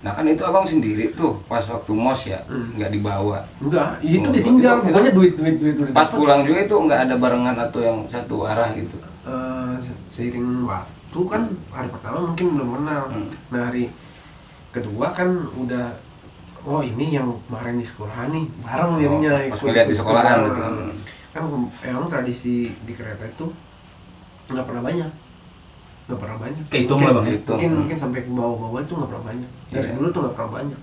Nah kan itu abang sendiri tuh pas waktu mos ya, nggak dibawa. Enggak, itu ditinggal, pokoknya duit. Pas pulang juga itu nggak ada barengan atau yang satu arah gitu. Seiring waktu kan hari pertama mungkin belum kenal. Nah hari kedua kan udah, oh ini yang kemarin di sekolah nih, bareng jadinya. Pas ngeliat di sekolahan gitu. Kan emang tradisi di kereta itu nggak pernah banyak. Kehitung lah bang. Mungkin sampai ke bawah-bawah itu nggak pernah banyak. Dari dulu tuh nggak pernah banyak.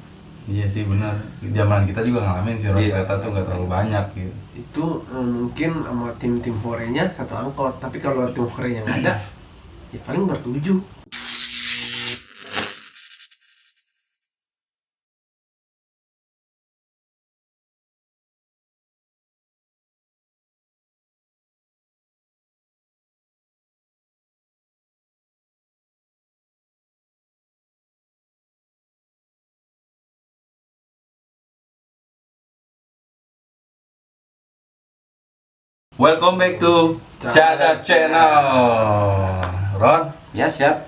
Iya sih benar. Zaman kita juga ngalamin sih kereta tuh nggak terlalu banyak gitu. Itu mungkin sama tim horenya satu angkot. Tapi kalau tim horenya nggak ada, ya paling bertujuh. Welcome back to Cadas Channel. Ron, Ya siap.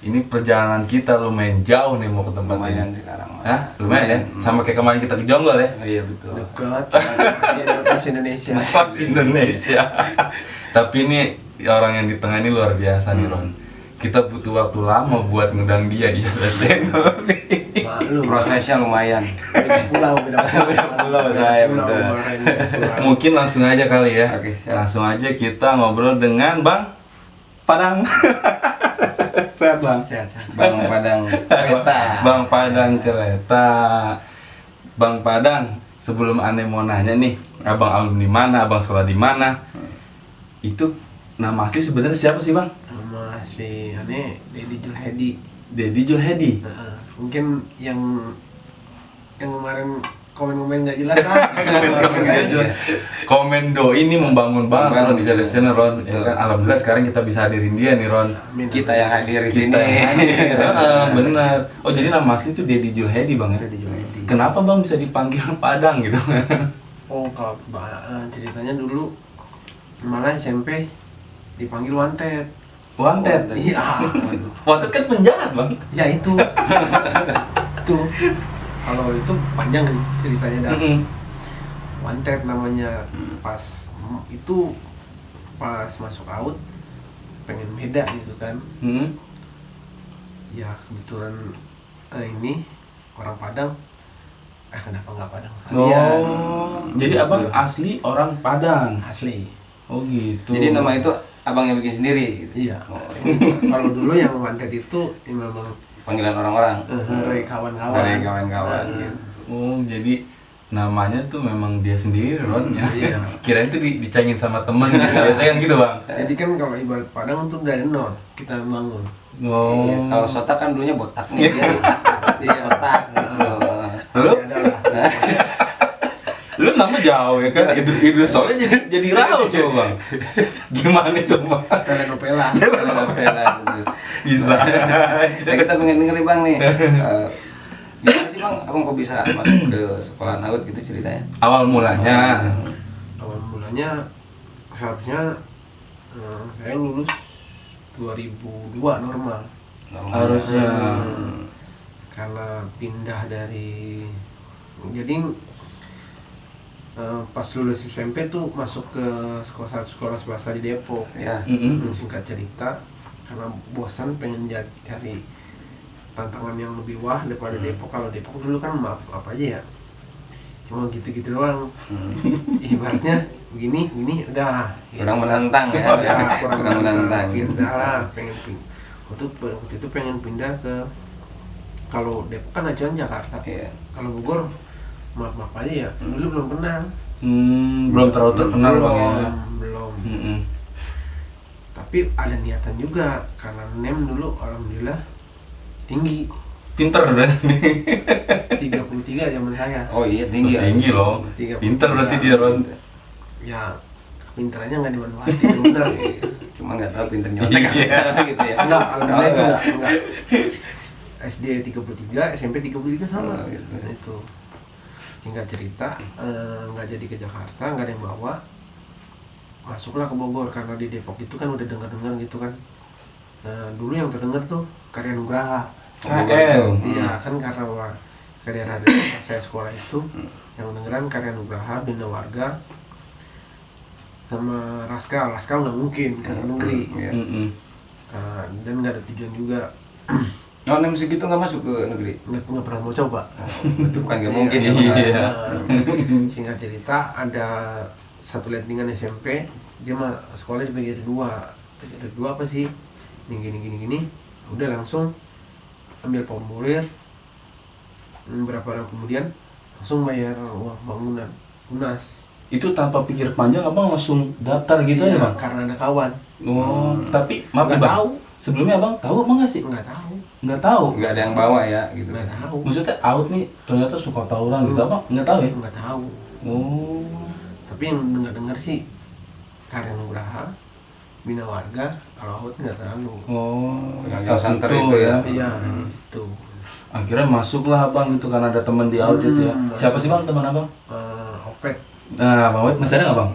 ini perjalanan kita lumayan jauh nih mau ke tempat Lumayan ini. sekarang. Hah? Lumayan ya? Sama kayak kemarin kita ke Jonggol ya? Iya betul. Dekat, masih Indonesia. Pas Indonesia. Tapi ini orang yang di tengah ini luar biasa nih Ron. Kita butuh waktu lama buat ngundang dia di Cadas Channel. Maklum. Prosesnya lumayan. Beda Pulau saya betul. Mungkin langsung aja kali ya. Oke, siap. Langsung aja kita ngobrol dengan Bang Padang. Sehat Bang. Sehat. Bang Padang Kereta. Bang Padang Kereta. Bang Padang, sebelum aneh mau nanya nih, abang alumni mana, abang sekolah di mana? Itu nama asli sebenarnya siapa sih Bang? Nama asli aneh Dedi Julhedi. Dedi Julhedi. Mungkin yang kemarin komen-komen nggak jelas lah. Komendo ini membangun banget Ron di Cadas Channel Ron. Ya Betul. kan? Alhamdulillah sekarang kita bisa hadirin dia nih Ron. Kita yang hadir di sini. Kita yang hadir. Bener. Oh jadi nama asli itu Dedi Julhedi Bang ya? Dedi Julhedi. Kenapa Bang bisa dipanggil Padang gitu? Oh kalau ceritanya dulu malah SMP dipanggil Wanted. Wanted. Iya. Wanted kan penjahat Bang. Ya itu. Itu. Kalau itu panjang ceritanya dah. Wanted namanya. Pas itu pas masuk out pengen beda gitu kan. Ya kebetulan ini orang Padang. Kenapa nggak Padang sekalian? Oh, jadi abang asli orang Padang. Asli. Oh gitu. Jadi nama itu abang yang bikin sendiri gitu. Iya. Kalau dulu yang Wanted itu memang Panggilan orang-orang. dari kawan-kawan. Dari kawan-kawan. Gitu. Oh, jadi namanya tuh memang dia sendiri Ron ya. Iya. Kirain tuh dicengin sama temen gitu. Biasanya kan gitu Bang. Jadi kan kalau ibarat Padang tuh dari nol kita bangun. Oh. Iya, kalau sotak kan dulunya botak nih dia sotak gitu. Lu? Masih ada lah. Lu nama jauh ya kan? Idrus soalnya jadi raut tuh Bang. Gimana coba? Telenovela. Novela gitu. Bisa. Nah, kita pengen denger nih Bang nih. Gimana sih Bang, abang kok bisa masuk ke sekolah naut gitu ceritanya? Awal mulanya. Awal mulanya harusnya saya lulus 2002 normal. Harusnya. Karena pindah dari jadi pas lulus SMP tuh masuk ke sekolah swasta di Depok. Ya. Singkat cerita karena bosan pengen cari tantangan yang lebih wah daripada Depok. Kalau Depok dulu kan maaf aja ya, cuma gitu-gitu doang. Ibaratnya begini udah Kurang menantang ya. ya Kurang menantang. udah lah pengen waktu itu pengen pindah ke, kalau Depok kan acuan Jakarta. Iya. Kalau Bogor maaf aja ya, dulu belum kenal. Belum terlalu terkenal Bang ya. Belum. Tapi ada niatan juga karena NEM dulu alhamdulillah tinggi. Pinter berarti. 33 zaman saya. Oh iya tinggi. Tinggi loh. 33. Pinter berarti dia Ron. Ya pinterannya nggak dimanfaati benar. Cuma nggak tahu pinter nyontek apa gitu ya. Enggak, alhamdulillah itu enggak. SD 33, SMP 33 sama. Oh, gitu. Itu. Singkat cerita, nggak jadi ke Jakarta, nggak ada yang bawa. Masuklah ke Bogor karena di Depok itu kan udah dengar gitu kan. Nah, dulu yang terdengar tuh Karya Nugraha. KL. Iya kan karena ke daerah saya sekolah itu yang beneran Karya Nugraha, Bina Warga, sama Raskal nggak mungkin karena negeri. Iya. Dan nggak ada tujuan juga. Oh, musik itu nggak masuk ke negeri? Nggak pernah mau coba. Itu bukan nggak mungkin ya. Iya. Singkat cerita ada satu lettingan SMP, dia mah sekolah dibagi ada dua apa sih? Gini. Udah langsung ambil formulir. Berapa tahun kemudian langsung bayar uang bangunan lunas. Itu tanpa pikir panjang abang langsung daftar gitu Iya, aja bang? karena ada kawan. Oh, tapi maaf ya Nggak bang, tahu. sebelumnya abang tahu apa nggak sih? Nggak tahu. Nggak tahu. Nggak ada yang bawa ya gitu. Nggak tahu. Maksudnya out nih ternyata suka tawuran gitu abang nggak tahu ya? Nggak tahu. Oh, Tapi yang dengar sih Karya Nugraha, Bina Warga, kalau out nggak terlalu. oh, Yang saat santer itu ya. Iya, itu. Akhirnya masuklah abang gitu karena ada teman di out itu ya. Siapa sih bang teman abang? Opet. Nah, Bang Wet masih ada nggak bang?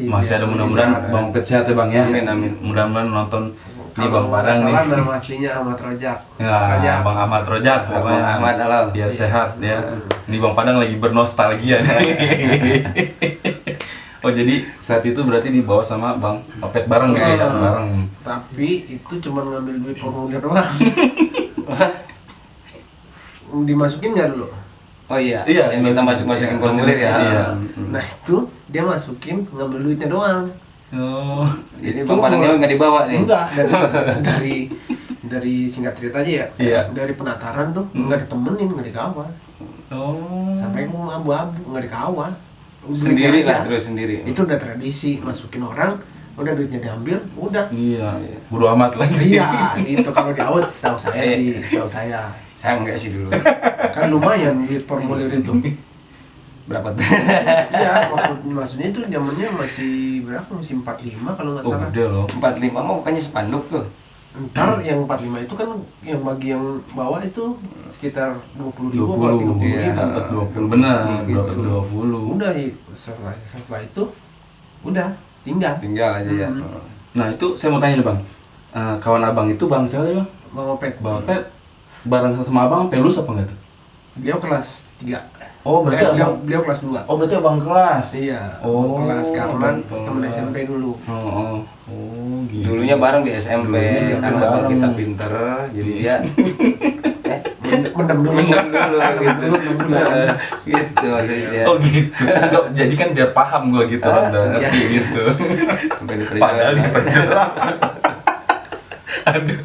Masih ada, mudah-mudahan sehat, ya. Bang Pet sehat ya bang ya. Amin. Mudah-mudahan nonton ini Kalau Bang Padang nih. salah nama aslinya Ahmad Rojak. Ya, Bang Ahmad Rojak pokoknya. Bang Ahmad halal. Biar sehat ya. Ini Bang Padang lagi bernostalgia nih. Oh jadi saat itu berarti dibawa sama Bang Opet bareng gitu ya, bareng. Tapi itu cuma ngambil duit formulir doang. Dimasukin nggak dulu? Oh iya. Iya, Yang kita masukin formulir ya. Iya. Nah itu dia masukin ngambil duitnya doang. Oh, Jadi Bang Padangnya nggak dibawa nih. Enggak, dari singkat cerita aja ya. Iya. Dari penataran tuh nggak ditemenin, nggak dikawal. oh. Sampai mau abu-abu nggak dikawal. Sendiri Duitnya lah aja. terus sendiri. Itu udah tradisi, masukin orang, udah duitnya diambil, udah. Iya. Bodo amat lagi. Iya, itu kalau di out setahu saya sih, setahu saya. Saya enggak sih dulu. Kan lumayan duit formulir itu. Berapa tuh? Iya, maksudnya itu zamannya masih berapa? Masih 45 kalau nggak Oh, salah. gede loh. 45 mah bukannya spanduk tuh. Ntar yang 45 itu kan yang bagi yang bawah itu sekitar 20.000 atau 20, 30.000. iya, dapat 20 benar, Gitu. dapat 20. Udah setelah itu udah tinggal. Tinggal aja ya. Nah itu saya mau tanya nih bang, kawan abang itu bang siapa ya bang? Bang Opet. Bang Opet bareng sama abang sampai lulus apa enggak tuh? Beliau kelas 3. Oh berarti beliau kelas 2. Oh berarti abang kelas? Iya, Oh kelas karena abang temen kelas. SMP dulu. Oh gitu. Dulunya bareng di SMP, Dulunya SMP karena abang bareng. kita pinter, jadi dia Mendem dulu. mendem dulu gitu. Gitu maksudnya. Oh gitu. Enggak, jadi kan biar paham gua gitu kan udah iya. ngerti gitu. Sampai Padahal diperjelas. diperjelas. Aduh.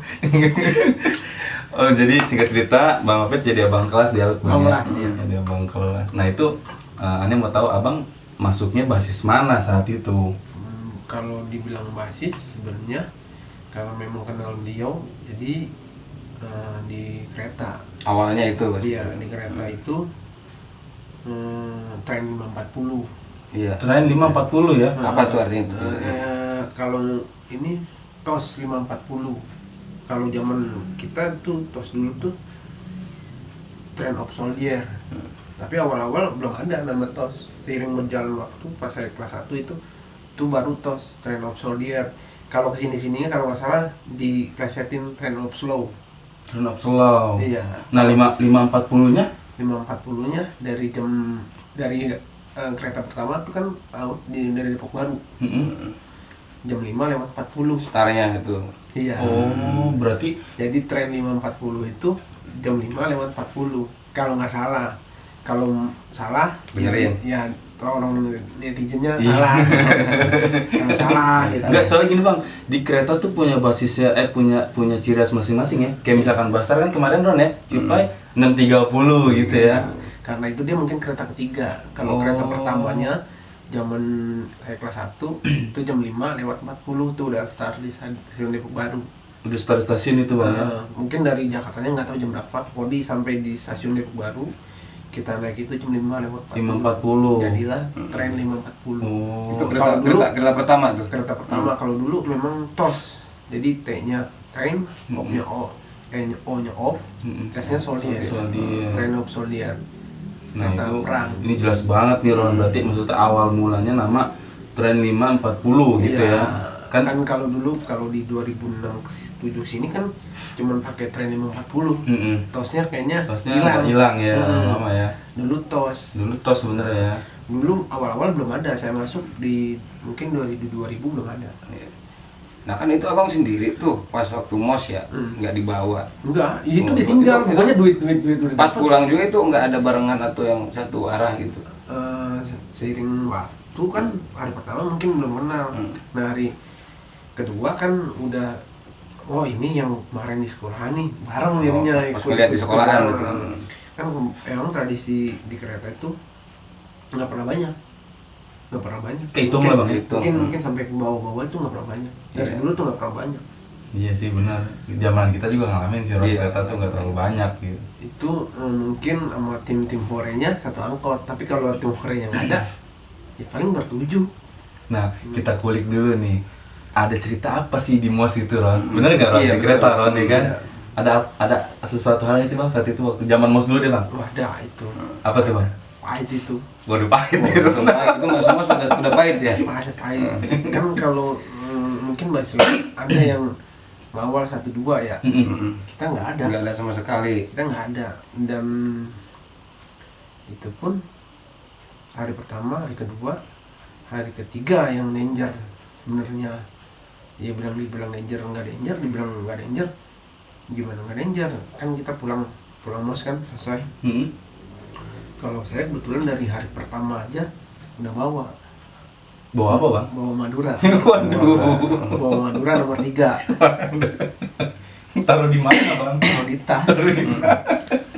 Oh jadi singkat cerita Bang Opet jadi abang kelas di Alut Bang ya? Abang kelas, iya. Jadi abang kelas. Nah itu aneh mau tahu abang masuknya basis mana saat itu? Kalau dibilang basis sebenarnya kalau memang kenal beliau jadi di kereta. Awalnya itu. Iya, di kereta itu tren 540. Iya. Selain 540 ya? Apa tuh artinya itu? Kalau ini TOS 540. Kalau zaman kita tuh TOS dulu tuh Train of Soldier. Tapi awal-awal belum ada nama TOS. Seiring berjalan waktu pas saya kelas 1 itu baru TOS Train of Soldier. Kalau kesini-sininya kalau nggak salah diplesetin Train of Slow. Turn up slow. Iya. Nah 540-nya? 540-nya dari kereta pertama itu kan out dari Depok Baru. Jam 5 lewat 40. Starnya itu. Iya. Oh berarti Jadi tren 540 itu jam 5 lewat 40. Kalau nggak salah. Kalau salah Benerin. ya tolong netizennya Iya. salah. Kalau salah gitu. enggak, soalnya gini bang, di kereta tuh punya basisnya, punya ciri khas masing-masing ya. Kayak misalkan Basar kan kemarin Ron ya, Cipai 630 gitu ya. Karena itu dia mungkin kereta ketiga. Kalau Oh. kereta pertamanya zaman saya kelas 1 itu jam 5 lewat 40 tuh udah start di stasiun Depok Baru. Udah stasiun itu bang ya. Mungkin dari Jakartanya nggak tahu jam berapa. Pokoknya sampai di stasiun Depok Baru kita naik itu jam 5 lewat 40. 540. Jadilah tren 540. Oh. Itu Kalau dulu- kereta pertama tuh. Kereta pertama kalau dulu memang TOS. Jadi T-nya train, O-nya O, E-nya O-nya off, S-nya soldier. Soldier. Train of soldier. Nah Kereta itu perang. ini jelas banget nih Ron, berarti maksudnya awal mulanya nama Tren 540 gitu Iya. ya. Kan kalau dulu kalau di 2006 7 sini kan cuman pakai tren 540. Tosnya kayaknya hilang ya Hmm. lama ya. Dulu tos. Dulu tos sebenarnya ya. Dulu awal-awal belum ada, saya masuk di mungkin 2000 belum ada. Iya. Nah kan itu abang sendiri tuh pas waktu mos ya, nggak dibawa. Enggak, itu Oh, ditinggal, itu- pokoknya duit udah Pas dapet. pulang juga itu nggak ada barengan atau yang satu arah gitu. Seiring waktu kan hari pertama mungkin belum kenal. Nah hari kedua kan udah, oh ini yang kemarin di sekolah nih bareng jadinya. Pas ngeliat di sekolahan gitu. Kan emang tradisi di kereta itu nggak pernah banyak. Kehitung Mungkin- lah, Bang, ya? mungkin sampai ke bawah-bawah itu nggak pernah banyak. Dari Iya. dulu tuh nggak pernah banyak. Iya sih benar. Zaman kita juga ngalamin sih road Iya. kereta tuh nggak terlalu banyak gitu. Itu mungkin sama tim horenya satu angkot, tapi kalau tim hore yang ada ya paling bertujuh. Nah, kita kulik dulu nih. Ada cerita apa sih di mos itu, Ron? Bener nggak, Ron? Iya, Di kereta, betul. Ron, ya kan? Iya. Ada sesuatu hal yang sih, Bang, saat itu waktu zaman mos dulu deh, Bang. Wah, ada itu. Apa tuh, Bang? Pahit itu. Waduh, pahit Oh, nih, itu Ron. nggak semua sudah pahit ya. Pahit. Kan kalau mungkin masih ada yang ngawal 1-2 ya. Kita nggak ada. Nggak ada sama sekali. Kita nggak ada. Dan itu pun hari pertama, hari kedua, hari ketiga yang danger sebenarnya. Ya dibilang danger, dibilang nggak danger. Gimana nggak danger? Kan kita pulang mos kan selesai. Kalau saya kebetulan dari hari pertama aja udah bawa Bawa apa, Bang? Madura. Waduh. Bawa Madura nomor 3. Taruh di mana, Bang? Kalau di tas.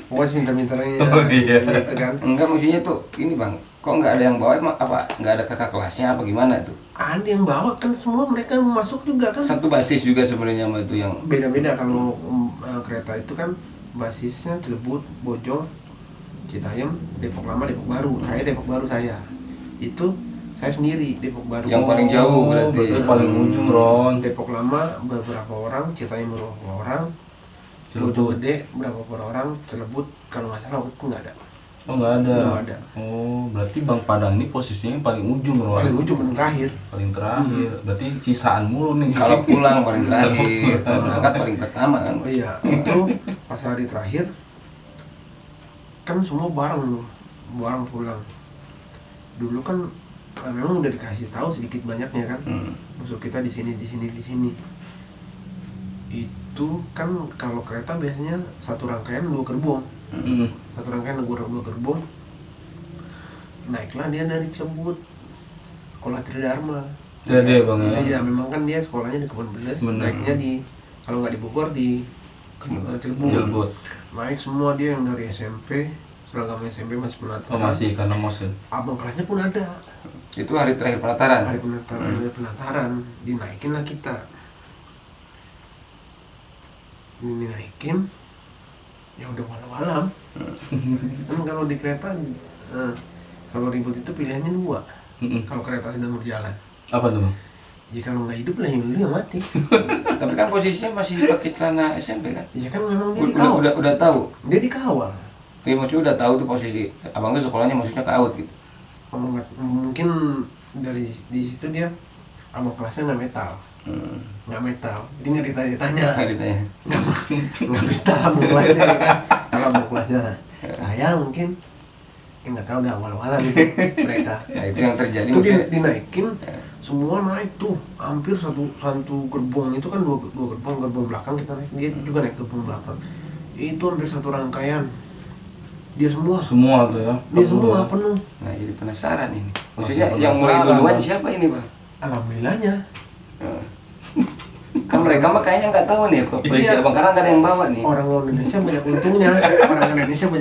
Pokoknya pinter-pinternya Oh, iya. gitu kan. Enggak, maksudnya tuh ini bang, kok nggak ada yang bawa emang apa? Nggak ada kakak kelasnya apa gimana tuh? Ada yang bawa kan, semua mereka masuk juga kan. Satu basis juga sebenarnya sama itu yang Beda-beda kalau kereta itu kan basisnya Cilebut, Bojong, Citayam, Depok Lama, Depok Baru. Depok Baru saya. Itu saya sendiri Depok Baru. Yang paling jauh berarti. Berarti paling ujung, Ron. Depok Lama beberapa orang, Citayam beberapa orang, Cilebut. Bojong Gede berapa orang, Cilebut kalau nggak salah waktu itu nggak ada. Oh, nggak ada. Nggak ada. Oh, berarti Bang Padang ini posisinya paling ujung, Ron. Paling ujung paling terakhir. Paling terakhir. Berarti sisaan mulu nih. kalau pulang paling terakhir, kalau berangkat paling pertama kan. Oh iya, itu pas hari terakhir kan semua bareng pulang. Dulu kan memang udah dikasih tahu sedikit banyaknya kan, musuh kita di sini. Itu kan kalau kereta biasanya satu rangkaian 2 gerbong, satu rangkaian 2 gerbong. Naiklah dia dari Cilebut, sekolah Tridharma. Iya, dia, Bang, ya. Iya, memang kan dia sekolahnya di Kebun Beles, Bener. naiknya di kalau nggak di Bogor di Cilebut. Cilebut. Naik semua dia yang dari SMP, seragam SMP masih penataran. Oh, masih karena mos ya. Abang kelasnya pun ada. Itu hari terakhir penataran. Hari penataran, dinaikin lah kita. Dinaikin, ya udah malam-malam. Kan kalau di kereta, kalau ribut itu pilihannya 2. Kalau kereta sedang berjalan, Apa tuh, Bang? ya kalau nggak hidup lah yang dulu yang mati. Tapi kan posisinya masih pakai celana SMP kan? Ya kan memang dia Udah dikawal. udah tahu. Dia dikawal. Tapi maksudnya udah tahu tuh posisi. Abang tuh sekolahnya maksudnya ke AUD gitu. Mungkin dari di situ dia abang kelasnya nggak metal. Nggak metal, jadi nggak ditanya-tanya. Nggak ditanya. Nggak metal abang kelasnya ya kan. Kalau abang kelasnya saya mungkin nggak tahu udah awal-awalan itu mereka. Nah itu yang terjadi Itu maksudnya. dinaikin, semua naik tuh, hampir satu gerbong itu kan dua gerbong belakang kita naik, dia juga naik gerbong belakang. Itu hampir satu rangkaian. Dia semua Tuh ya. dia semua penuh. Nah jadi penasaran ini. Maksudnya Makin yang mulai penasaran, duluan Bang. siapa ini bang? Alhamdulillahnya. Kan mereka mah kayaknya nggak tahu nih kok polisi Iya. abang karena nggak ada yang bawa nih. Orang Indonesia banyak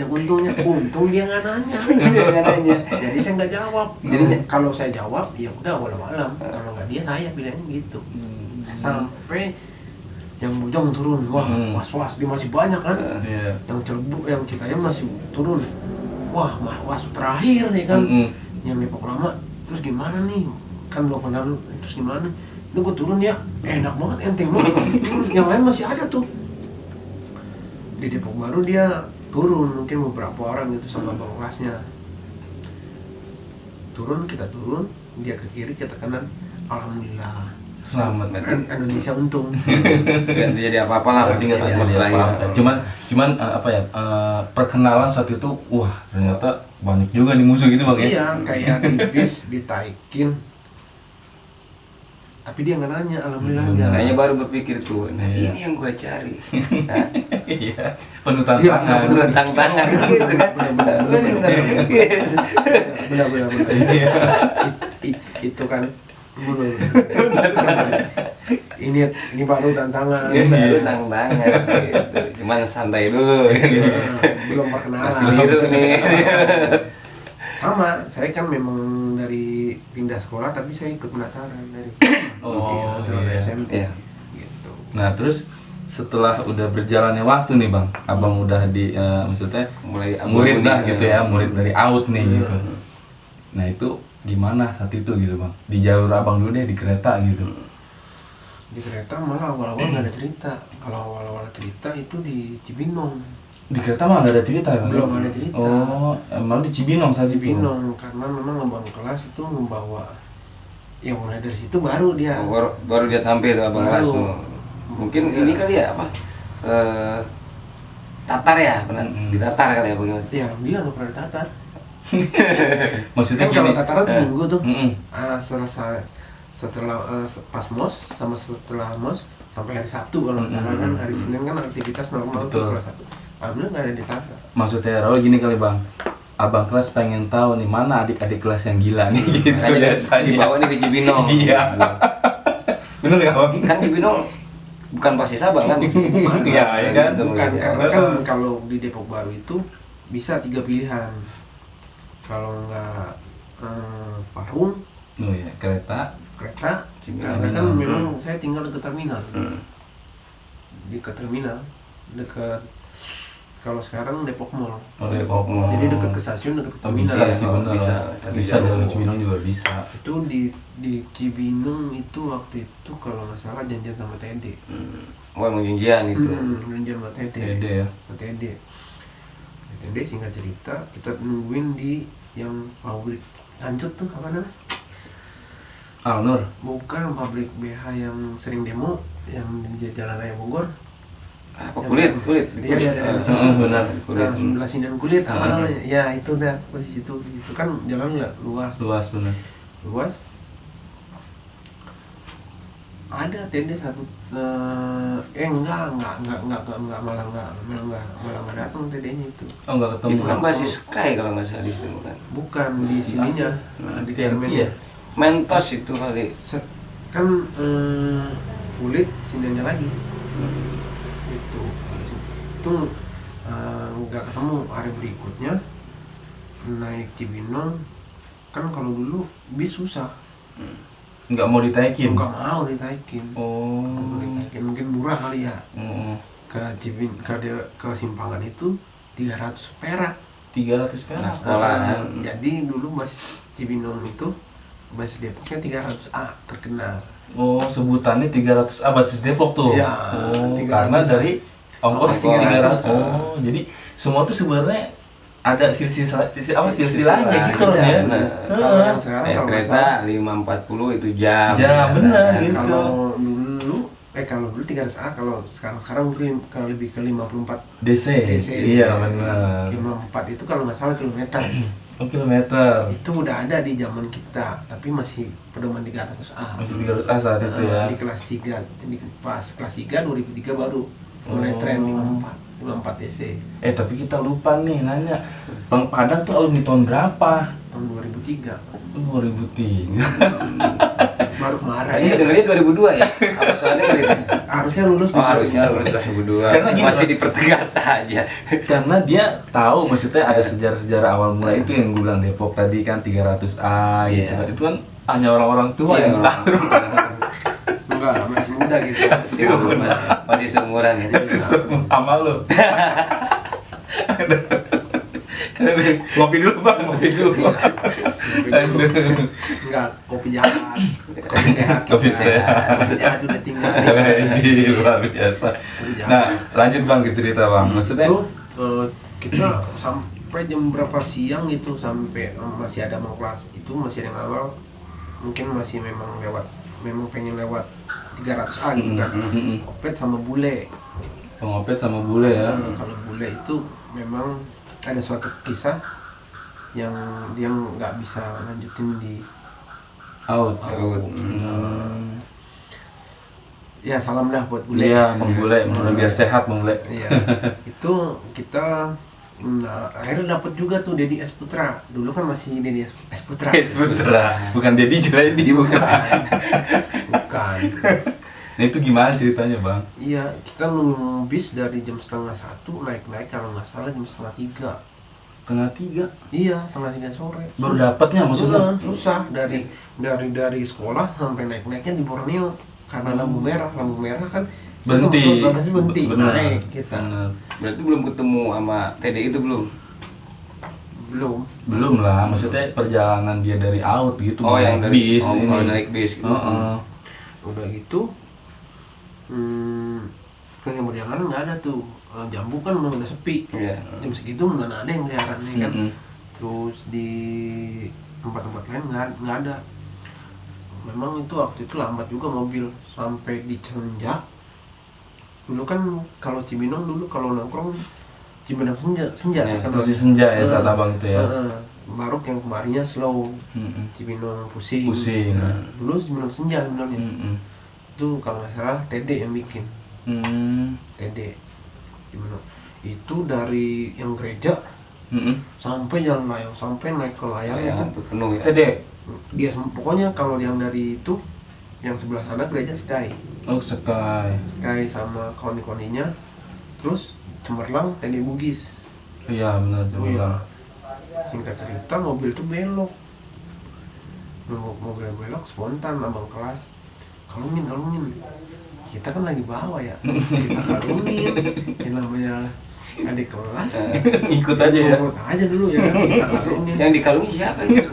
untungnya. Untung dia nggak nanya. Dia nggak nanya. Jadi saya nggak jawab. Jadinya- Kalau saya jawab, ya udah malam. Kalau nggak dia, saya pilihannya gitu. Sampai yang Bojong turun, wah was-was, dia masih banyak kan. Iya. Yang Cilebut, yang Citayam masih turun. Wah, was terakhir nih kan. Yang Depok Lama, terus gimana nih? Kan belum kenal, terus gimana? Ini gue turun ya, enak banget, enteng banget. Yang lain masih ada tuh. Di Depok Baru dia turun, mungkin beberapa orang gitu sama abang kelasnya. Turun, kita turun, dia ke kiri, kita kanan. Alhamdulillah. Selamat. Indonesia untung. Nggak terjadi apa-apa lah. Berarti nggak pas terjadi lahir. apa-apa. Cuman apa ya? Perkenalan saat itu, wah ternyata banyak juga nih musuh gitu bang ya. Iya, kayak di bis ditaikin. Tapi dia nggak nanya, alhamdulillah nggak. Kayaknya baru berpikir tuh, nah Iya. ini yang gue cari. Nah, Iya. Penuh Iya, tantangan. udah tantangan gitu kan. Benar. Itu kan bener. Ini baru tantangan. Baru tantangan gitu. Cuman santai dulu. Belum perkenalan. Masih biru nih. Sama, saya kan memang dari pindah sekolah tapi saya ikut pendaftaran dari Oh, dari iya. SMP. Iya. Gitu. Nah terus setelah udah berjalannya waktu nih bang, abang udah di maksudnya Mulai murid dah nih, gitu ya, murid dari AUD nih Iya. gitu. Nah itu gimana saat itu gitu bang? Di jalur abang dulu deh, di kereta gitu. Di kereta malah awal-awal nggak ada cerita. Kalau awal-awal cerita itu di Cibinong. Di kereta mah nggak ada cerita ya bang? Belum ada cerita. Oh, emang di Cibinong saat itu? Cibinong karena memang abang kelas itu membawa yang mulai dari situ baru dia. baru dia tampil tuh abang Baru. kelas tuh. Mungkin ini kali ya apa? Tatar ya, pernah di Tatar kali ya bagaimana? Ya, dia nggak pernah ditatar. Maksudnya Kan kalau gini. tataran seminggu tuh. Mm-mm. Selesai setelah pas mos sama setelah mos sampai hari Sabtu kalau tataran kan hari Senin kan aktivitas normal tuh Betul. kelas Sabtu. Alhamdulillah nggak ada ditatar. Maksudnya Raul gini kali bang, abang kelas pengen tahu nih mana adik-adik kelas yang gila nih gitu Makanya biasanya. dibawa nih ke Cibinong. Iya. Bener nggak bang? Kan Cibinong bukan pasti Sabang kan? Iya, ya kan? Gitu, Bukan, gitu. karena kan kalau di Depok Baru itu bisa 3 pilihan. Kalau nggak Parung, Oh iya, kereta. kereta, Cibinong. karena kan memang saya tinggal dekat terminal. Hmm. Di ke terminal, dekat kalau sekarang Depok Mall. Oh Depok Mall. Jadi dekat ke stasiun, dekat ke Oh, terminal. bisa sih bener. Bisa. Bisa dari Cibinong juga bisa. Itu di Cibinong itu waktu itu kalau nggak salah janjian sama TD. Oh emang janjian itu. Janjian sama TD. TD ya. Sama TD. TD singkat cerita kita nungguin di yang pabrik lanjut tuh apa namanya? Alnur. Bukan pabrik BH yang sering demo yang di Jalan Raya Bogor. Apa kulit? Iya, iya, iya. Benar. Kulit. Nah, sebelah sinian kulit apa Ah. namanya? Ya itu dah di situ. Itu kan jalan nggak luas. Luas bener. Luas. Ada tenda satu malah nggak datang tendanya itu. Oh nggak ketemu. Itu kan basis Sky kalau nggak salah itu kan. Bukan di sininya, di TNT Kermennya. ya? Mentos itu kali. Kan kulit sininya lagi. Itu nggak ketemu. Hari berikutnya naik Cibinong kan kalau dulu bis susah, Nggak mau ditaikin. nggak mau ditaikin. Oh. Mungkin murah kali ya. Mm. Ke ke Simpangan itu 300 perak. 300 perak. Nah, sekolahan. Jadi dulu basis Cibinong itu basis Depoknya 300A terkenal. Oh, sebutannya 300 basis Depok tuh. Iya, Oh, 300. karena dari ongkos Ongkos. 300. Oh, jadi semua tuh sebenarnya ada silsilahnya gitu loh Ada, ya. bener. Kalau yang sekarang Naik kalau nggak kereta salah, 5.40 itu jam. Jam, bener, Kan? gitu. kalau dulu 300A, kalau sekarang mungkin lebih ke 54. DC. DC. Iya, benar. 54 itu kalau nggak salah kilometer. Oh, kilometer. Itu udah ada di zaman kita, tapi masih pedoman 300A. Masih 300 saat itu ya. Di kelas 3, pas kelas 3 2003 baru mulai Oh. tren 54 DC Tapi kita lupa nih nanya. Bang Padang tuh alumni tahun berapa? tahun 2003. 2003. Baru kemarin. Kayaknya dengarnya 2002 ya? Apa soalnya kali itu? Harusnya lulus. Oh harusnya lulus 2002. Karena gini, Masih Pak. dipertegas saja. Karena dia tahu maksudnya ada sejarah-sejarah awal mula itu yang gue bilang Depok tadi kan 300A gitu Iya. kan. Itu kan hanya orang-orang tua Iya, yang tahu. Enggak, masih muda gitu. Masih seumuran ya. Sama lo. Ngopi dulu bang, ngopi dulu. Enggak, kopi jahat. Kopi sehat. Kopi sehat. Kopi jahat udah tinggal. Ini luar biasa. Nah, lanjut bang ke cerita bang. Maksudnya itu kita sampai jam berapa siang gitu, sampai masih ada mau kelas itu masih ada yang awal, mungkin masih memang lewat memang pengen lewat 300A gitu kan, opet sama bule. Pengopet sama bule ya. Kalau bule itu memang ada suatu kisah yang dia nggak bisa lanjutin di Out. ya salam dah buat bule. Iya, Bang Bule, biar sehat Bang Bule. Iya. Itu kita akhirnya dapat juga tuh Dedi S Putra. Dulu kan masih Dedi S Putra. Putra. Bukan Dedi Jeledi, bukan. Bukan. Nah itu gimana ceritanya Bang? Iya, kita nunggu bis dari jam 2:30 naik kalau nggak salah jam 2:30. 2:30? Iya, 2:30 sore. Baru dapatnya maksudnya? Susah dari sekolah sampai naiknya di Borneo karena lampu merah kan Berhenti. itu pasti berhenti Benar. naik kita. Benar. Berarti belum ketemu sama TD itu belum? Belum lah, maksudnya perjalanan dia dari out gitu. Oh, yang naik dari bis ini. kalau naik bis gitu. Udah gitu perjalanan nggak ada tuh. Jambu kan udah sepi. Iya. Jam segitu nggak ada yang keliaran nih kan. Terus di tempat-tempat lain nggak ada. Memang itu waktu itu lambat juga mobil sampai di Cilenjak. Dulu kan kalau Cibinong dulu kalau nongkrong Cibinong senja Ya, kan masih senja ya saat abang itu ya. Baru yang kemarinnya slow. Cibinong pusing. Dulu Cibinong senja sebenarnya. Itu kalau nggak salah TD yang bikin. TD Cibinong. Itu dari yang gereja sampai jalan layang, sampai naik ke layang Ya, itu penuh ya. TD. dia pokoknya kalau yang dari itu yang sebelah sana gereja Sky Oh, Sky sama koni-koninya, terus Cemerlang TD Bugis. Iya benar tuh. Singkat cerita mobil tuh belok, mobil belok spontan abang kelas kalungin, kita kan lagi bawa ya, kita kalungin, yang namanya adik kelas Ikut aja ya. ikut aja dulu ya kan, kita kalungin. Yang dikalungi siapa nih?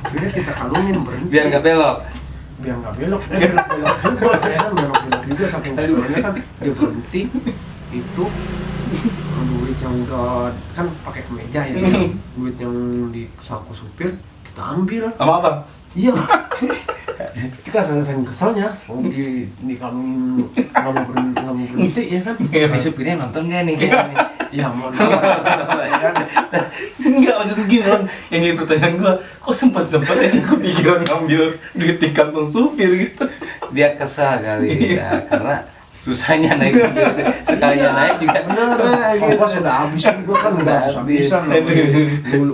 Biarnya kita kalungin berhenti Biar nggak belok. biar nggak belok juga ya kan, belok juga saking keselnya kan dia berhenti itu duit yang udah kan pakai kemeja ya duit yang di saku supir kita ambil. Sama apa? Iya kita saking keselnya di kalungin nggak mau berhenti ya kan. Di supirnya nonton nggak nih? Ya mau ya kan. Enggak, maksud gini kan, yang jadi pertanyaan gua, kok sempat-sempat aja kepikiran ngambil duit di kantong supir gitu. Dia kesal kali ya, karena susahnya naik gitu. Sekalinya naik juga Bener, ongkos sudah habis juga kan, udah habis-habisan.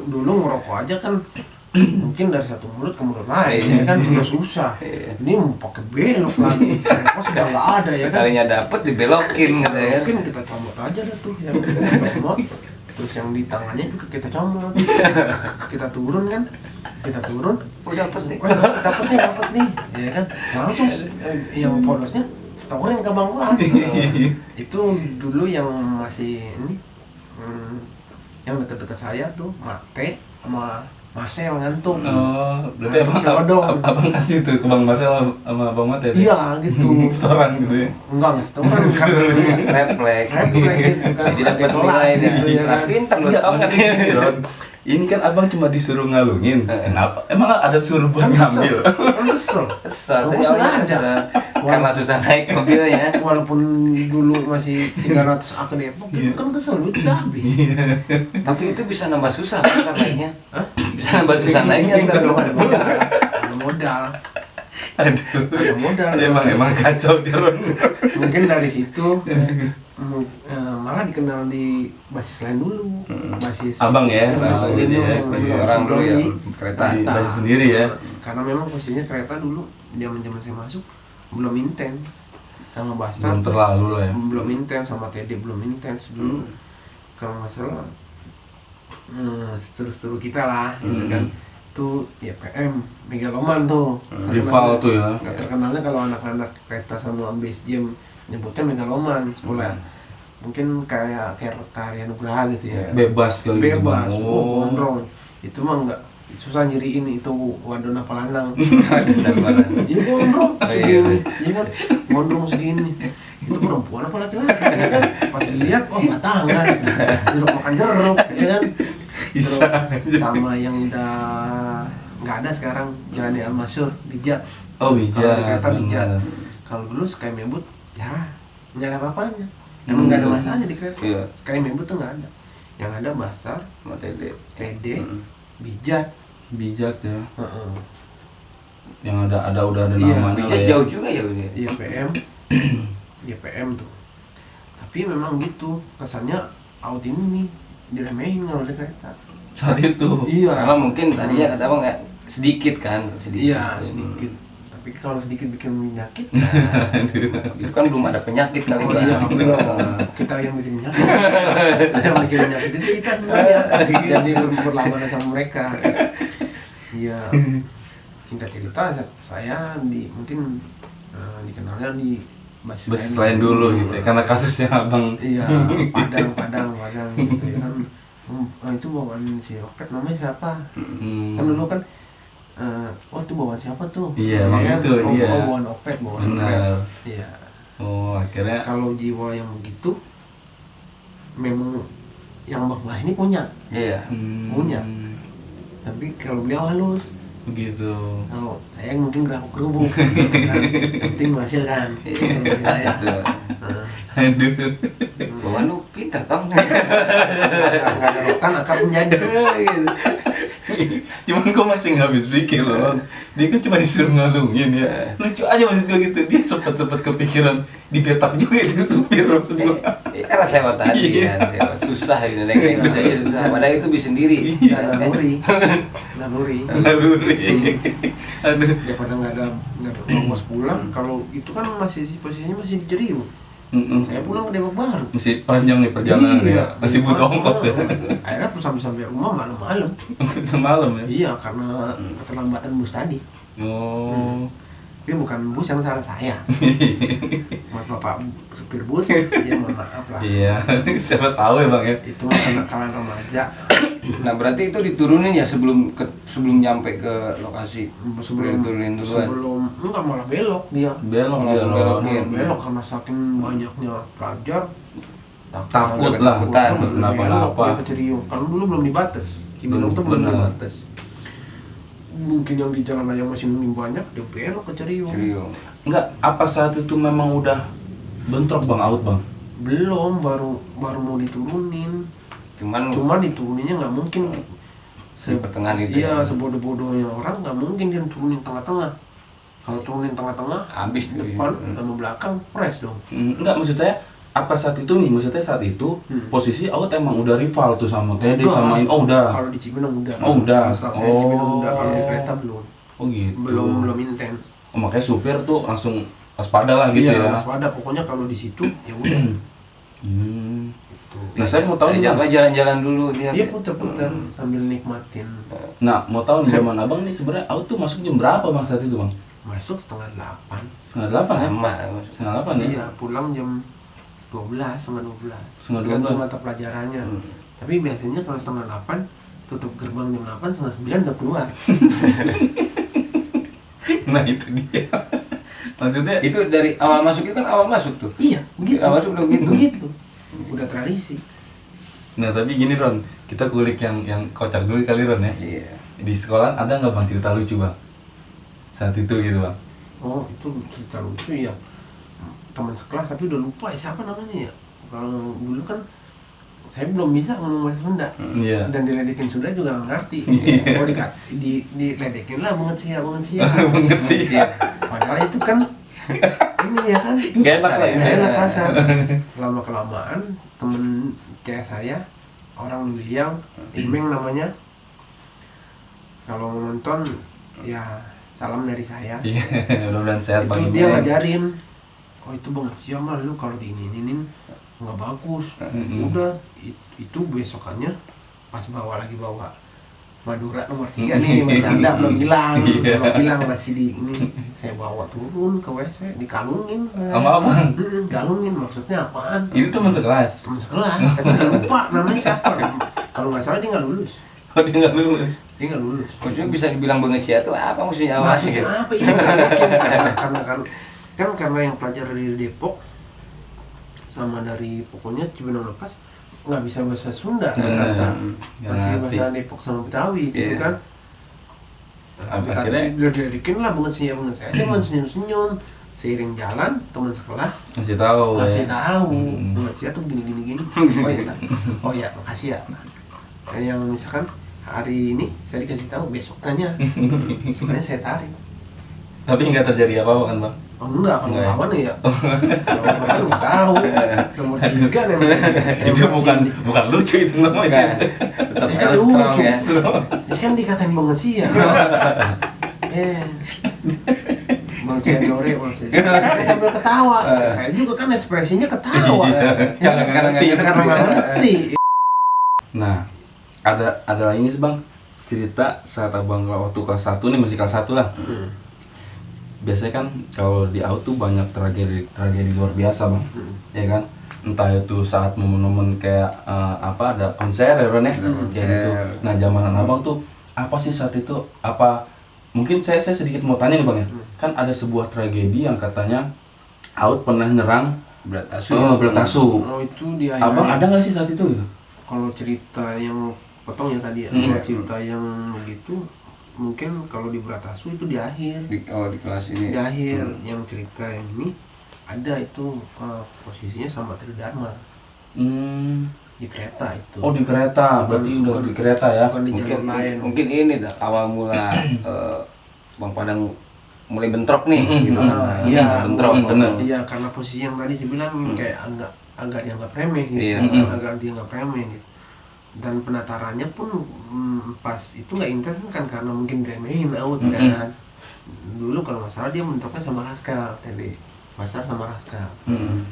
Dulu ngerokok aja kan mungkin dari satu mulut ke mulut lain ya kan, udah susah. Ini mau pakai belok lagi, ongkos sudah nggak ada ya kan. sekalinya dapet dibelokin gitu ya. Mungkin kita comot aja dah tuh yang comot, terus yang di tangannya juga kita comot. Kita turun, Dapet nih. dapet nih, ya kan. Langsung yang podosnya setorin ke Bang Kelas. Itu dulu yang masih ini, yang deket-deket saya tuh Mate sama Marcel ngantuk. Oh, berarti abang kasih tuh ke Bang Marcel sama Bang Mate ya? Iya gitu. Setoran gitu ya? Enggak setoran kan. Refleks. Gitu kan. Jadi dapat nilai gitu ya kan. pintar lu Enggak, tau nggak? maksudnya, ini kan abang cuma disuruh ngalungin. Kenapa? Emang ada suruh buat ngambil? Kesel. Kesal, Ongkos nggak ada. kesal. Karena susah naik mobilnya. Walaupun dulu masih 300 ke Depok, itu kan kesel, duit udah habis. Tapi itu bisa nambah susah kan naiknya. Bisa nambah susah naiknya ntar dong. Ada modal. Ada modal. Emang kacau dia Ron. Mungkin dari situ malah dikenal di basis lain dulu. Basis Abang ya, basis abang ini ya, yang basis yang orang dulu ya, sebelum kereta. Di basis sendiri ya. Karena memang posisinya kereta dulu zaman saya masuk belum intens sama Basta. Belum terlalu lah ya. Belum intens sama TD belum intens dulu. Kalau nggak salah seteru kita lah gitu kan. Tuh ya PM Megaloman tuh. Rival tuh ya. Terkenalnya kalau anak-anak kereta sama base jam nyebutnya Megaloman sekolah. Mungkin kayak karya Nugraha gitu ya. Bebas kali gitu, Bebas. Bang. Gondrong. Itu mah nggak susah nyiriin itu wadon apa lanang. Ini gondrong segini, iya kan? Gondrong segini. Itu perempuan apa laki-laki? Ya kan? Pas dilihat, oh batangan, jeruk makan jeruk, ya kan? Bisa. Terus sama yang udah nggak ada sekarang jalan di Al-Masyur, Bijak. Oh Kalau di bijak, kereta Bijak. benar. Kalau dulu Sky Mebut ya nggak ada apa-apanya. Emang nggak ada masalahnya di kereta. Iya. Sky Mebut tuh nggak ada. Yang ada Basar, Sama TD. TD, Mm. Bijak. Bijak ya. Heeh. Yang udah ada Iya, namanya Bijak lah ya. jauh juga ya ini. Iya PM. Iya PM tuh. Tapi memang gitu kesannya out ini nih diremehin kalau di kereta. Saat itu. Iya. Karena mungkin tadinya kata abang kayak sedikit kan, sedikit. Iya gitu. sedikit. Tapi kalau sedikit bikin penyakit, Itu kan belum ada penyakit kali oh Bang. iya belum. Kita yang bikin penyakit. Yang bikin penyakit itu kita sebenarnya. Jadi lebih berlawanan sama mereka. Iya. Singkat cerita saya mungkin dikenalnya di bus Selain dulu gitu ya, karena kasusnya abang. Iya, Padang gitu ya kan. Itu bawaan si Roket namanya siapa? Kan dulu kan oh itu bawaan siapa tuh? Iya, emang kan? itu Oh, dia. oh, bawaan Opet. Benar. Iya. Oh akhirnya. Kalau jiwa yang begitu memang yang Bang Bas ini punya. Iya. Punya. Tapi kalau beliau halus. Begitu. Kalau saya mungkin gerabuk-gerubuk. Penting menghasilkan. Saya. Itu. Aduh. Bawaan lu pintar tong. Nggak ada rotan akan menjadi. Gitu. Cuman kok masih nggak habis pikir loh Bang. Dia kan cuma disuruh ngalungin ya. Lucu aja maksud gue gitu. Dia sempat kepikiran dipetak juga itu supir maksud gue. Karena sewa tadi Iya. kan, sewa. Susah gitu, naik bisa aja susah. Padahal itu bisa sendiri. Iya. Naluri. Naluri. Aduh. Daripada nggak ada ongkos pulang. Kalau itu kan masih posisinya masih di Jeriu. Saya pulang ke Depok Baru. Masih panjang nih perjalanan ya. Masih butuh ongkos ya. Akhirnya sampai rumah malam-malam. Semalam ya. Iya, karena keterlambatan bus tadi. Oh. Tapi bukan bus yang salah saya. Buat bapak supir bus, ya mohon maaf lah. Iya. Siapa tahu ya Bang ya. Itu kenakalan remaja. Nah berarti itu diturunin ya sebelum nyampe ke lokasi. Sebelum Diturunin duluan. enggak malah belok dia. Belok Langsung belok. belok. Iya. Belok karena saking banyaknya pelajar. Takut Ada lah. ketakutan. Kenapa-napa. Belok dia ke Ceriung. Karena dulu belum dibatas. Cibinong tuh belum Benar. dibatas. Mungkin yang di jalan layang masih nunggu banyak, dia belok ke Ceriung. Ceriung. Enggak, apa saat itu memang udah bentrok Bang out Bang? Belum, baru mau diturunin. Cuman dituruninnya nggak mungkin Di pertengahan itu Iya, ya. sebodoh-bodohnya orang nggak mungkin dia turunin tengah-tengah. Kalau turunin tengah-tengah, Habis tuh. depan sama belakang press dong. Enggak, maksud saya apa saat itu nih? Maksudnya saat itu posisi out emang udah rival tuh sama TD Udah. sama oh udah. Kalau di Cibinong udah. Oh, udah. Setelah saya di Cibinong Oh. udah, kalau di kereta belum. Oh gitu. Belum intens. Oh, makanya supir tuh langsung waspada lah gitu Iya, ya. waspada. Pokoknya kalau di situ ya udah. Gitu. Nah, saya mau tahu nih, Bang. jalan-jalan dulu dia. Dia puter-puter sambil nikmatin. Nah, mau tahu nih zaman Abang nih sebenarnya out tuh masuk jam berapa Bang saat itu Bang? Masuk 7:30. 7:30 ya? Sama. 7:30 ya? Iya, pulang jam 12, setengah 12. 7:30. Tergantung mata pelajarannya. Tapi biasanya kalau 7:30 tutup gerbang jam 8, setengah 9 udah keluar. Nah, itu dia. Maksudnya Itu dari awal masuk itu kan awal masuk tuh. Iya, begitu. Awal masuk udah begitu. Begitu. Udah tradisi. nah, tapi gini Ron, kita kulik yang kocak dulu kali Ron ya. Iya. Di sekolah ada nggak Bang cerita lucu Bang? Saat itu gitu Bang. Oh, itu cerita lucu ya. Teman sekelas tapi udah lupa ya, siapa namanya ya. Kalau dulu kan saya belum bisa ngomong bahasa Sunda. Iya. Dan diledekin Sunda juga nggak ngerti. Iya. Oh, diledekin lah banget sih. Banget sih. Padahal itu kan ini ya kan Nggak enak lah ya. nggak enak kasar. Lama kelamaan temen cewek saya orang William Imeng namanya, kalau mau nonton ya salam dari saya. Iya, mudah-mudahan sehat Itu Bang dia Imeng. ngajarin, oh itu banget sih mah lu kalau diinin nggak bagus. Udah itu besokannya pas bawa Madura nomor 3 nih, masih ada belum hilang, Iya. belum hilang masih di ini. Saya bawa turun ke WC, dikalungin. Sama Abang. Kalungin maksudnya apaan? Itu teman sekelas. Teman sekelas, tapi lupa namanya siapa. Kalau nggak salah dia nggak lulus. Oh, dia nggak lulus. Dia nggak lulus. Maksudnya bisa dibilang bengecia tuh apa maksudnya awalnya Maksudnya gitu? apa ini? Karena yang pelajar dari Depok sama dari pokoknya Cibinong Lepas nggak bisa bahasa Sunda kan, Nggak kata ngerti. masih bahasa Depok sama Betawi gitu Iya. kan. Akhirnya udah diledekin lah banget sih saya cuma senyum-senyum. Seiring jalan teman sekelas masih tahu kasih ya. tahu Sia tuh gini oh ya makasih ya. Dan yang misalkan hari ini saya dikasih tahu besokannya saya tarik. Tapi nggak terjadi apa-apa kan bang? Oh enggak, kalau Enggak ya? lawan ya kalau lawan nggak tahu nomor 3 nih Itu bukan lucu itu namanya. Tetap Ini kan harus strong lucu. ya. Ini kan dikatain banget sih ya. Bang Cianjore, saya sambil ketawa. Saya juga kan ekspresinya ketawa. Karena nggak ngerti. Karena nggak ngerti. Nah, ada lagi nih sih bang, cerita saat abang waktu kelas 1 nih, masih kelas 1 lah. Biasanya kan kalau di AUD tuh banyak tragedi luar biasa bang, ya kan? Entah itu saat momen-momen kayak ada konser ya Ron ya, kayak gitu. Nah zamanan abang tuh apa sih saat itu? Apa mungkin saya sedikit mau tanya nih bang ya, kan ada sebuah tragedi yang katanya AUD pernah nyerang Beratasu. Beratasu. Oh itu dia. Abang ada nggak sih saat itu? Kalau cerita yang potong ya tadi ya, kalau cerita yang begitu mungkin kalau di Beratasu itu di akhir. Di kelas ini. Di akhir yang cerita yang ini ada itu posisinya sama Tridharma di kereta itu. Oh di kereta, berarti udah di kereta ya? Bukan di jalur lain. Mungkin ini dah awal mula Bang Padang mulai bentrok nih gitu. Iya, bentrok. bener. Iya, karena posisi yang tadi saya bilang kayak agak dianggap remeh gitu. Iya. Agak dianggap remeh gitu. Dan penatarannya pun pas itu nggak intens kan karena mungkin diremehin out kan. Dulu kalau nggak salah dia bentroknya sama Raskal tadi. Pasar sama Raskal.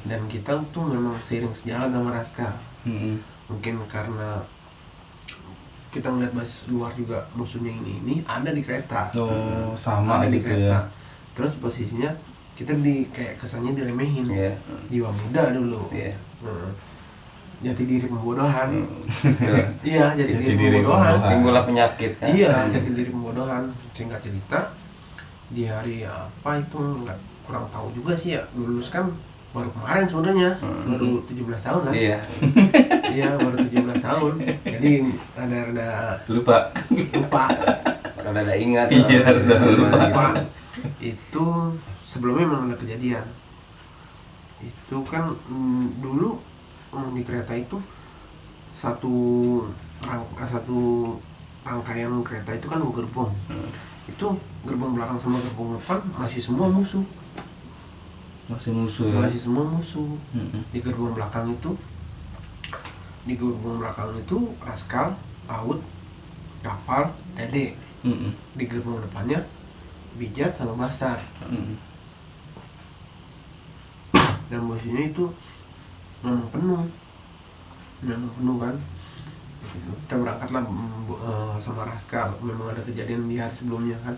Dan kita tuh memang seiring sejalan sama Raskal. Mungkin karena kita ngeliat bahas luar juga musuhnya ini ada di kereta. Oh sama ada di gitu kereta. ya. Terus posisinya kita kayak kesannya diremehin. Iya. Jiwa muda dulu. Iya. Jati diri pembodohan. Betul. Iya, jati Jati diri diri pembodohan. pembodohan. Timbullah penyakit kan. Iya, jati diri pembodohan. Singkat cerita, di hari apa itu nggak kurang tahu juga sih ya. Lulus kan baru kemarin sebenarnya, baru 17 tahun lah. Iya. Iya, baru 17 tahun. Jadi rada Lupa. lupa. Rada ingat. Iya, rada Lupa. Itu sebelumnya memang ada kejadian. Itu kan dulu di kereta itu satu rangkaian kereta itu kan 2 gerbong. Itu gerbong belakang sama gerbong depan masih semua musuh. Masih musuh ya? Masih semua musuh. Di gerbong belakang itu Raskal, Laut, Kapal, Dede. Di gerbong depannya Bijat sama Basar. Dan musuhnya itu memang penuh kan. Kita berangkatlah sama Raskal, memang ada kejadian di hari sebelumnya kan.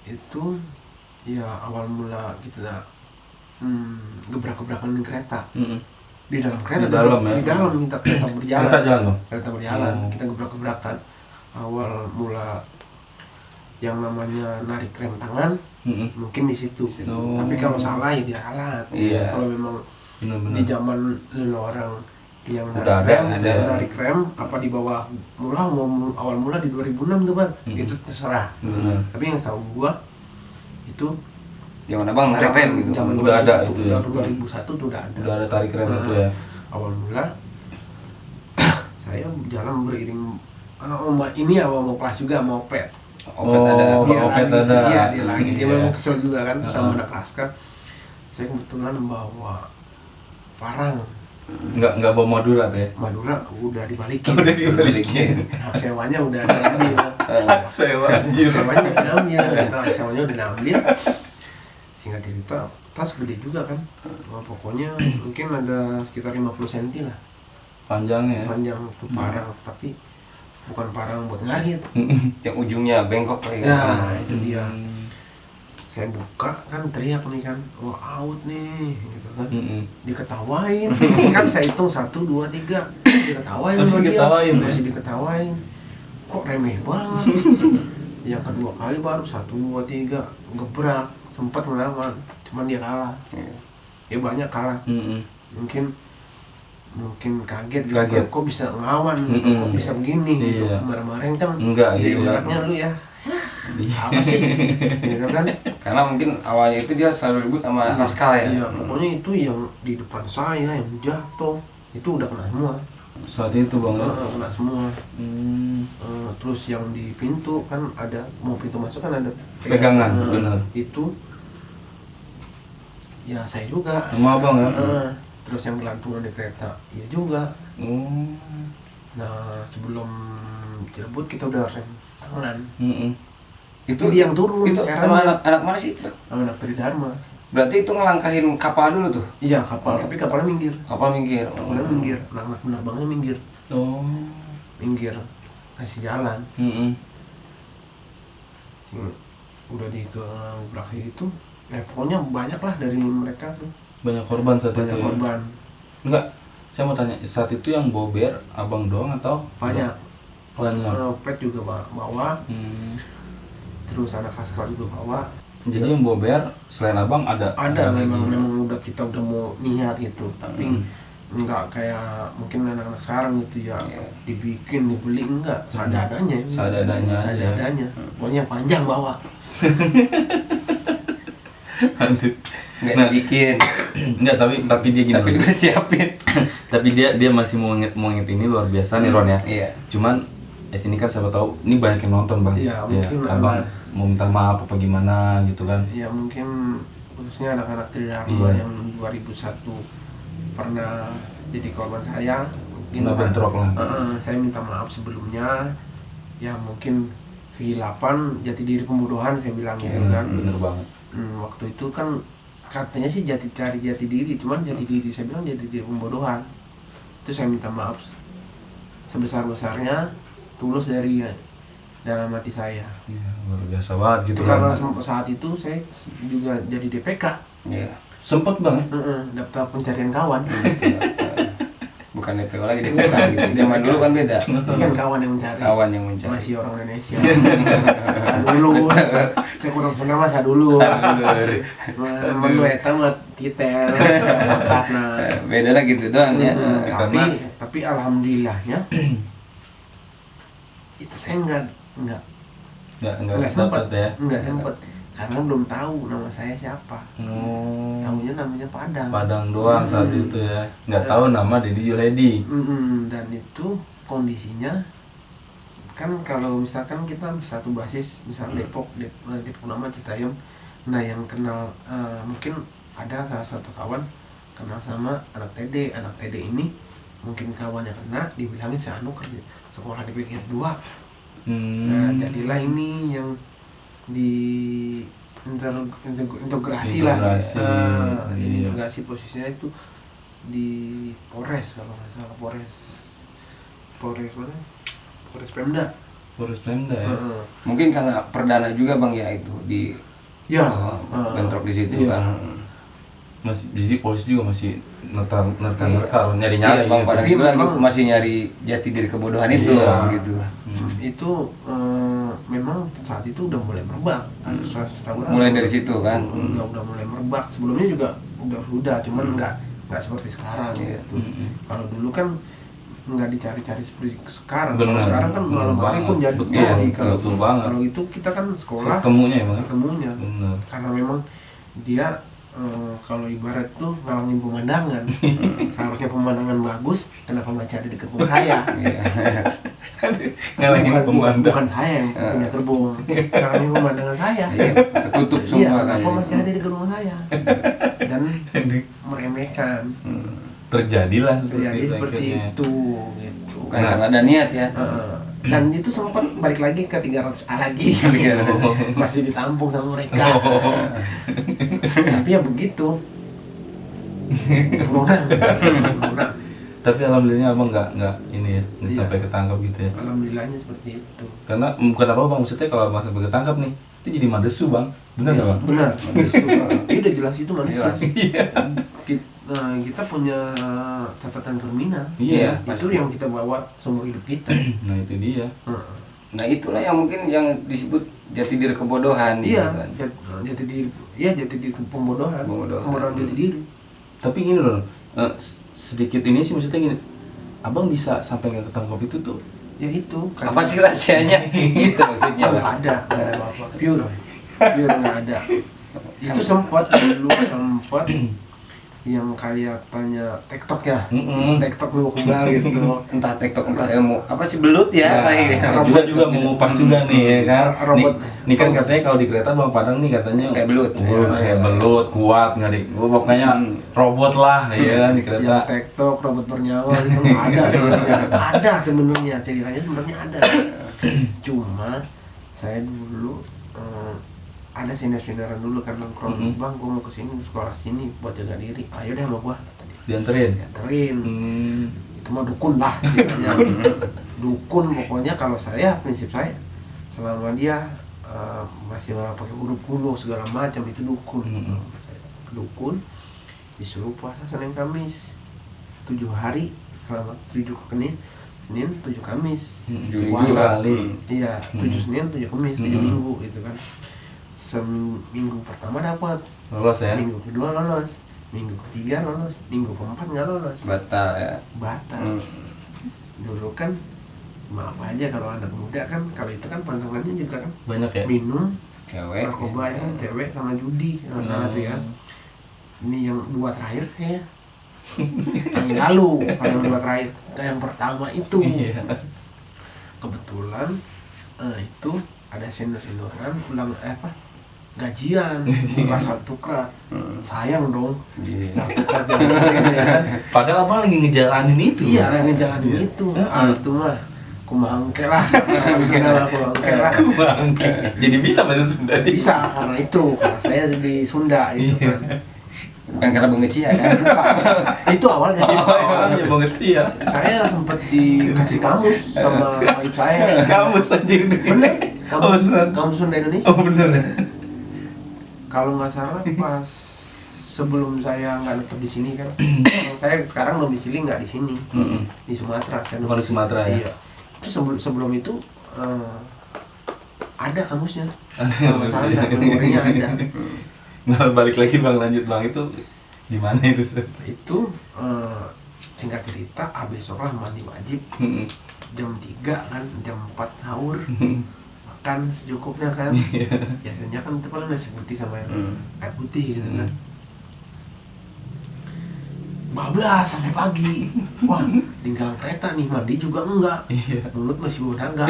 Itu ya awal mula kita gebrak-gebrakan di kereta. Di dalam kereta. Di dalam ya? Di dalam kita kereta berjalan. Kereta jalan bang? Kereta berjalan, kita gebrak-gebrakan. Awal mula yang namanya narik rem tangan, mungkin di situ. Oh. Tapi kalau salah ya diralat. Iya. Kalau memang Benar-benar. di zaman dulu orang yang Udah narik rem apa di bawah awal mula di 2006 tuh Bang. Itu terserah. Benar. Tapi yang tahu gua itu Yang mana Bang narik rem gitu. zaman Udah ada 2001, itu ya? 2001 tuh udah ada. Udah ada tarik rem itu ya? Awal mula saya jalan beriring ini mau kelas juga mau pet. Opet ada. Opet ada. Iya, dia lagi. Dia Iya. memang kesel juga kan sama anak Raskal. Saya kebetulan bawa parang. Nggak bawa Madura tuh ya? Madura udah dibalikin. Udah dibalikin. Hak sewanya udah diambil. Hak sewa anjir. Sewanya udah diambil. Hak sewanya udah diambil. Singkat cerita, tas gede juga kan. Nah, pokoknya mungkin ada sekitar 50 cm lah Panjangnya ya? panjang tuh parang, tapi bukan parang buat ngarit. Yang ujungnya bengkok kayak Ya, itu dia. Saya buka kan teriak nih kan, wah out nih gitu kan. Diketawain. Kan saya hitung 1, 2, 3. Diketawain Masih sama dia. diketawain ya? Masih diketawain. Kok remeh banget. Yang kedua kali baru 1, 2, 3 gebrak, sempat melawan, cuman dia kalah. Ya banyak kalah. Mungkin mungkin kaget gitu. Kaget. Kok bisa ngelawan gitu, Mm-mm. kok bisa begini gitu. Iya. Kemarin-kemarin kan Enggak ya gitu ya. ibaratnya lu ya Iya. apa sih gitu kan. Karena mungkin awalnya itu dia selalu ribut sama Raskal ya. Iya, pokoknya itu yang di depan saya yang jatuh itu udah kena semua. Saat itu bang ya. Kena semua. Hmm. Terus yang di pintu kan ada, mau pintu masuk kan ada Pegangan, benar. Itu ya saya juga. Sama abang ya. Terus yang gelantungan di kereta ya juga. Oh. Nah sebelum Cirebut kita udah rem tangan. Itu Dia yang turun. Itu heran. sama anak mana sih? Anak Tridharma. Berarti itu ngelangkahin kapal dulu tuh. Iya kapal, tapi kapalnya minggir. Kapal minggir. Kapalnya minggir. Anak penerbangnya minggir. Oh. Minggir. Kasih jalan. Udah digebrak itu. Ya pokoknya banyak lah dari mereka tuh. Banyak korban saat Banyak itu. Ya? korban. Enggak. Saya mau tanya, saat itu yang bober abang doang atau Banyak. banyak? Pet juga bawa. Terus anak Raskal juga bawa. Jadi yang bober selain abang ada? Ada lagi? memang udah kita udah mau niat gitu, tapi enggak kayak mungkin anak-anak sekarang gitu ya, dibikin dibeli enggak, seadanya. Seadanya aja. Seadanya. Pokoknya panjang bawa. Nggak Nah. dibikin. Enggak, tapi dia gini. Tapi Ron. udah siapin. Tapi dia masih mau nginget ini luar biasa nih Ron ya. Iya. Cuman sini kan siapa tahu ini banyak yang nonton bang. Iya, mungkin abang ada. mau minta maaf apa gimana gitu kan. Ya mungkin khususnya anak-anak Tridharma Iya. yang 2001 pernah jadi korban saya. Mungkin Kena bentrok lah. Saya minta maaf sebelumnya. Ya mungkin kehilapan, jati diri pembodohan saya bilang gitu kan. Bener banget. Waktu itu kan katanya sih cari jati diri, cuman jati diri saya bilang jati diri pembodohan. Itu saya minta maaf sebesar-besarnya, tulus dari dalam hati saya. Ya, luar biasa banget gitu Itu karena kan. saat itu saya juga jadi DPK. Iya. Sempet bang ya? Daftar pencarian kawan. Bukan DPO lagi DPK gitu. Zaman dulu kan beda. Ini kan kawan yang mencari. Kawan yang mencari. Masih orang Indonesia. Saya dulu. Cek orang Sunda mah saya dulu. Menu eta mah titel. Karena Beda lah gitu doang ya. tapi alhamdulillahnya itu saya enggak Enggak sempat dapet ya. enggak sempat karena belum tahu nama saya siapa. Oh. Tahunya namanya Padang. Padang doang saat itu ya. Nggak tahu nama Dedi Juledi. Dan itu kondisinya kan kalau misalkan kita satu basis misal Depok nama Citayam, nah yang kenal mungkin ada salah satu kawan kenal sama anak TD ini mungkin kawannya kena dibilangin si Anu kerja sekolah di pinggir 2. Nah jadilah ini yang di integrasi lah. Iya. Integrasi posisinya itu di Polres kalau nggak salah, Polres mana? Polres Pemda. Polres Pemda ya. Mungkin karena perdana juga bang ya itu di Ya, bentrok di situ iya. kan. Masih jadi polisi juga masih nerka nyari Iya bang, gitu. pada Tapi itu lagi memang- masih nyari jati diri kebodohan itu Iya. gitu. Itu memang saat itu udah mulai merebak. Mulai dari situ kan. Udah mulai merebak. Sebelumnya juga udah cuman nggak seperti sekarang gitu. Kalau dulu kan nggak dicari-cari seperti sekarang. Kalau Benar. sekarang kan malam hari pun jadi Betul, jadi. betul banget. Kalau itu kita kan sekolah Ketemunya ya bang. ketemunya. Bener. Karena memang dia kalau ibarat tuh ngalangin pemandangan. Seharusnya pemandangan bagus, kenapa masih ada di gerbong saya? Ngalangin bukan pemandang. saya yang punya gerbong, ngalangin pemandangan saya. Iya, ketutup Iya, semua kan. kenapa masih ada di gerbong saya? Dan meremehkan. Terjadilah seperti Jadi itu seperti akhirnya. itu gitu. Bukan karena ada niat ya. Dan itu sempat balik lagi ke 300A lagi. Masih ditampung sama mereka. Tapi ya begitu. Buronan. Tapi alhamdulillah abang nggak ini ya, nggak Iya. sampai ketangkap gitu ya. Alhamdulillahnya seperti itu. Karena bukan apa bang, maksudnya kalau abang sampai ketangkap nih, itu jadi madesu bang, benar nggak bang? Benar. Ini udah jelas itu manusia. Iya. Kita punya catatan kriminal. Iya, Itu yang kita bawa seumur hidup kita. Nah itu dia. Nah itulah yang mungkin yang disebut jati diri kebodohan. Iya, gitu kan. jati diri pembodohan. Pembodohan. Pembodohan jati diri. Tapi gini loh, sedikit ini sih maksudnya gini, abang bisa sampai nggak ketangkap itu tuh Ya itu Apa sih rahasianya? Gitu maksudnya, nggak Bang. ada apa-apa, pure nggak ada. Itu sempat dulu yang kayak tanya TikTok ya, TikTok lu kembali gitu. Entah TikTok entah ilmu apa sih belut ya, Nah, juga mengupas juga nih ya kan. Robot. Nih kan katanya kalau di kereta Bang Padang nih katanya Kayak belut. kayak belut, kuat nggak di. Gua pokoknya robot lah ya di Yang kereta. TikTok robot bernyawa itu nggak ada sebenarnya. Ada sebenarnya, ceritanya sebenarnya ada. Cuma saya dulu ada senior-senioran dulu kan nongkrong, bang gua mau kesini sekolah sini buat jaga diri, ayo deh sama gua tadi Dianterin. itu mah dukun lah ceritanya. Dukun pokoknya. Kalau saya, prinsip saya selama dia masih nggak pakai huruf kuno segala macam itu dukun. Saya dukun disuruh puasa Senin Kamis 7 hari selama 7 Senin 7 Kamis Jujur puasa. kali. Iya, 7 Senin 7 Kamis 7 minggu gitu kan. Seminggu pertama dapat, Lolos ya. minggu kedua lolos, minggu ketiga lolos, minggu keempat nggak lolos, batal ya. batal. Dulu kan maaf aja kalau anak muda kan, kalau itu kan pantangannya juga kan Banyak ya. minum, Cewek. narkoba ya, cewek sama judi kalau salah tuh ya. Ini yang 2 terakhir saya tahun lalu, kalau yang 2 terakhir, yang pertama itu Iya. kebetulan itu ada senior-senioran pulang gajian buka satu krat, sayang dong Iya. satu krat ya kan. Padahal abang lagi ngejalanin itu. Iya lagi ngejalanin itu. Itu mah kumangke lah, Bangke. Jadi bisa bahasa Sunda nih. bisa karena itu, karena saya di Sunda itu kan. Bukan karena bengecia kan? Itu awalnya Iya banget sih ya. saya sempat dikasih kamus sama ibu saya. Kamu anjing. Bener? Oh, beneran. Kamus Sunda Indonesia. Oh bener ya. Kalau nggak salah pas sebelum saya nggak netep di sini kan, saya sekarang domisili nggak di sini, di Sumatera. Saya Bukan di Sumatera ya? Iya. Itu sebelum itu ada kamusnya. Ada Kalau nggak salah, kamusnya. memorinya ada. Nah balik lagi bang, lanjut bang, itu di mana itu? Itu singkat cerita, besok lah mandi wajib jam 3 kan, jam 4 sahur. Makan secukupnya kan. Biasanya kan itu paling nasi putih sama air putih gitu kan. Bablas sampai pagi. Wah, tinggal kereta nih, mandi juga enggak. Mulut masih bau dagang.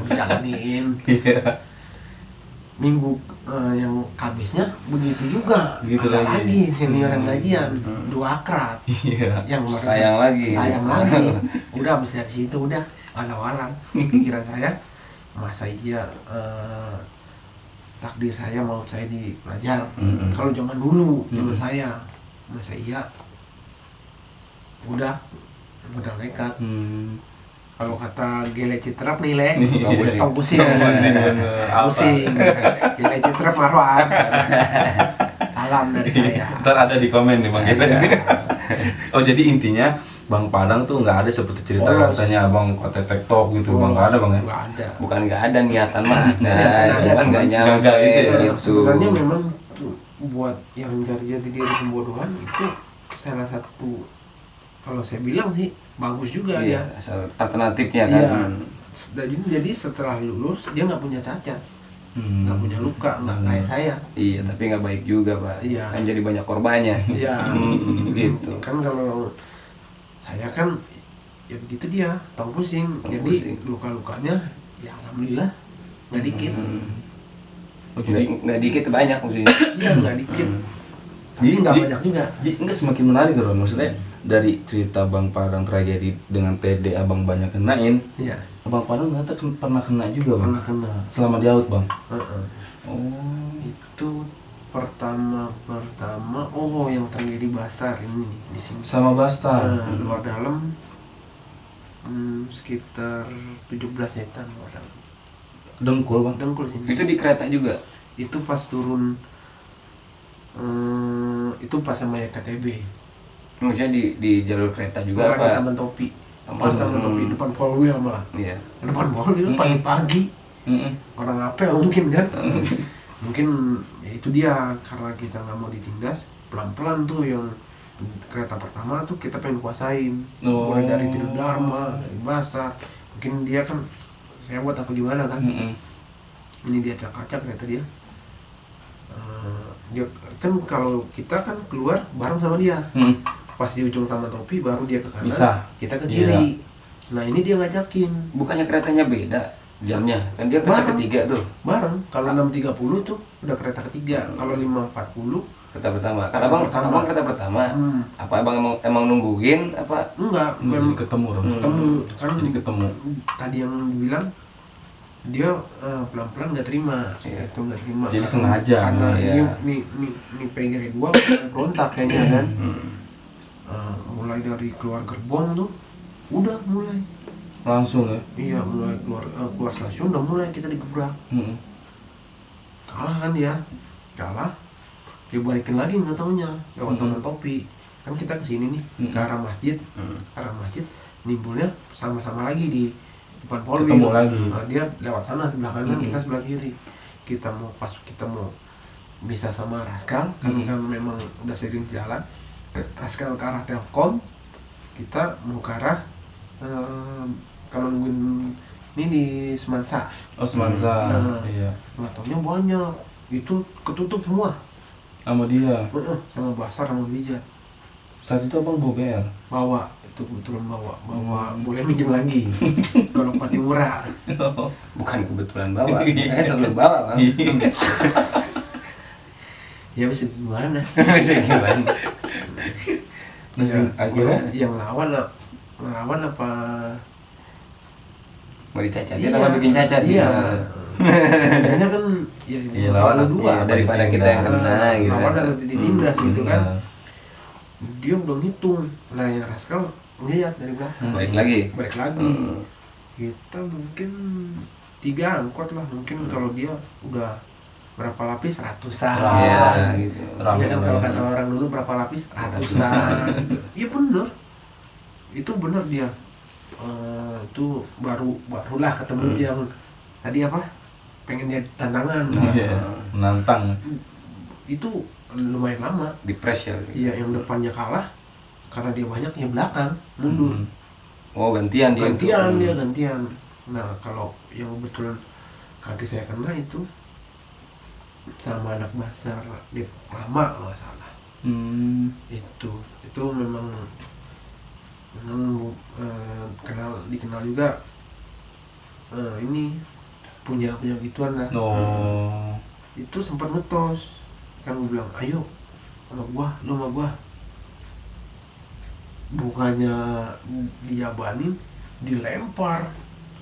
Jalanin. Minggu yang Kamisnya begitu juga. Begitu ada lagi. lagi senior yang gajian 2 krat. Yang merasa Sayang lagi. sayang lagi. Udah habis dari situ udah walang-walang pikiran saya, masa iya takdir saya mau saya di pelajar. Kalau zaman dulu zaman saya, masa iya udah nekat. Kalau kata Gele Citrap nih le, tong pusing, pusing. Gele Citrap Marwan. Salam dari saya. Ntar ada di komen nih bang. Oh jadi intinya Bang Padang tuh nggak ada seperti cerita katanya abang kota TikTok gitu, bang nggak ada bang ya? Nggak ada. Bukan nggak ada niatan mah ada, Niatan cuman nggak nyampe gagal gitu ya. gitu. Sebenarnya memang tuh, buat yang cari jati diri pembodohan itu salah satu, kalau saya bilang sih bagus juga Iya, ya. alternatifnya Iya. kan. Jadi setelah lulus dia nggak punya cacat, nggak punya luka, nggak kayak saya. Iya, tapi nggak baik juga pak. Iya. Kan jadi banyak korbannya. Iya. Gitu. Kan kalau saya kan ya begitu dia, tong pusing. Tong Jadi pusing. luka-lukanya ya alhamdulillah nggak dikit. Oh, jadi Nggak dikit banyak maksudnya. Iya nggak dikit. Tapi Jadi- nggak jadi- banyak juga. jadi enggak semakin menarik Ron, maksudnya dari cerita Bang Padang tragedi dengan TD abang banyak kenain, Iya. Bang Padang ternyata pernah kena juga bang Pernah kena. selama di AUT bang. Heeh. Oh. Itu pertama yang terjadi basar ini nih, di sini. Sama Basta. Luar dalam sekitar 17 meter luar dalam. Dengkul bang. Dengkul sini. Itu di kereta juga. Itu pas turun itu pas sama KTB. Maksudnya di jalur kereta juga Bukan di apa? Taman Topi. Taman- Pas Taman Topi depan Polwi malah. Iya. Depan Polwi itu pagi-pagi. Orang apa ya mungkin kan? Mungkin ya itu dia, karena kita nggak mau ditindas, pelan-pelan tuh yang kereta pertama tuh kita pengen kuasain, Oh. mulai dari Tridharma, dari Basar, mungkin dia kan sewot apa gimana kan, ini dia acak-acak kereta dia. Dia kan kalau kita kan keluar bareng sama dia, pas di ujung Taman Topi baru dia ke kanan, Bisa. kita ke Iya. kiri. Nah ini dia ngajakin Bukannya keretanya beda jamnya? Kan dia kereta Bareng. ketiga tuh. bareng. Kalau 6.30 tuh udah kereta ketiga, kalau 5.40 Kereta pertama. Kan abang kereta pertama. Apa emang nungguin apa? enggak, Jadi memang ketemu dong. ketemu kan. Jadi ketemu. Tadi yang dibilang dia pelan-pelan nggak terima, Iya. itu nggak terima. Jadi Karena- sengaja, karena iya. nih PGR gua berontak kayaknya kan. Mulai dari keluar gerbong tuh udah mulai, Langsung ya. iya mulai keluar stasiun udah mulai kita digebrak. Kalah kan dia, kalah dibalikin lagi nggak taunya lewat Taman Topi. Kan kita kesini nih ke arah masjid, nimbulnya sama-sama lagi di depan Polri. Ketemu lagi. Nah, dia lewat sana sebelah kanan, kita sebelah kiri. Kita mau bisa sama Raskal, kan memang udah sering jalan. Raskal ke arah Telkom, kita mau ke arah kalau nungguin ini di Semansa. Oh, Semansa. Iya. Nggak taunya banyak, itu ketutup semua. Sama dia. Sama Basar sama Bija. Saat itu abang bawa BR. Bawa, itu kebetulan bawa boleh minjem lagi kalau pati murah. Bukan kebetulan bawa. Saya selalu bawa, Bang. Ya bisa gimana? Bisa gimana? Nah, Ya, akhirnya yang lawan apa? Mau dicacatin apa bikin cacat? Iya. Bedanya kan ya Iya, lawan dua Iya, daripada kita yang kena gitu. lawan atau ditindas gitu kan. Iya. Dia udah ngitung. Nah, yang Raskal ngeliat dari belakang. Balik lagi. Balik lagi. Kita mungkin 3 angkot lah, mungkin kalau dia udah berapa lapis, ratusan. Iya, gitu. Rame Iya kan, kalau banget. kata orang dulu berapa lapis, ratusan. Iya bener, itu bener dia. Itu barulah ketemu yang tadi apa, pengen jadi tantangan. Iya. Menantang. Itu lumayan lama. Di press ya. Iya, yang depannya kalah karena dia banyak, yang belakang mundur. Oh, gantian dia. Gantian. Nah, kalau yang kebetulan kaki saya kena itu sama anak Basar di lama kalau nggak salah. Itu memang dikenal juga, ini punya gituan lah. Oh. Itu sempat ngetos kan, gue bilang ayo sama gua, lu sama gua. Bukannya diabanin, dilempar.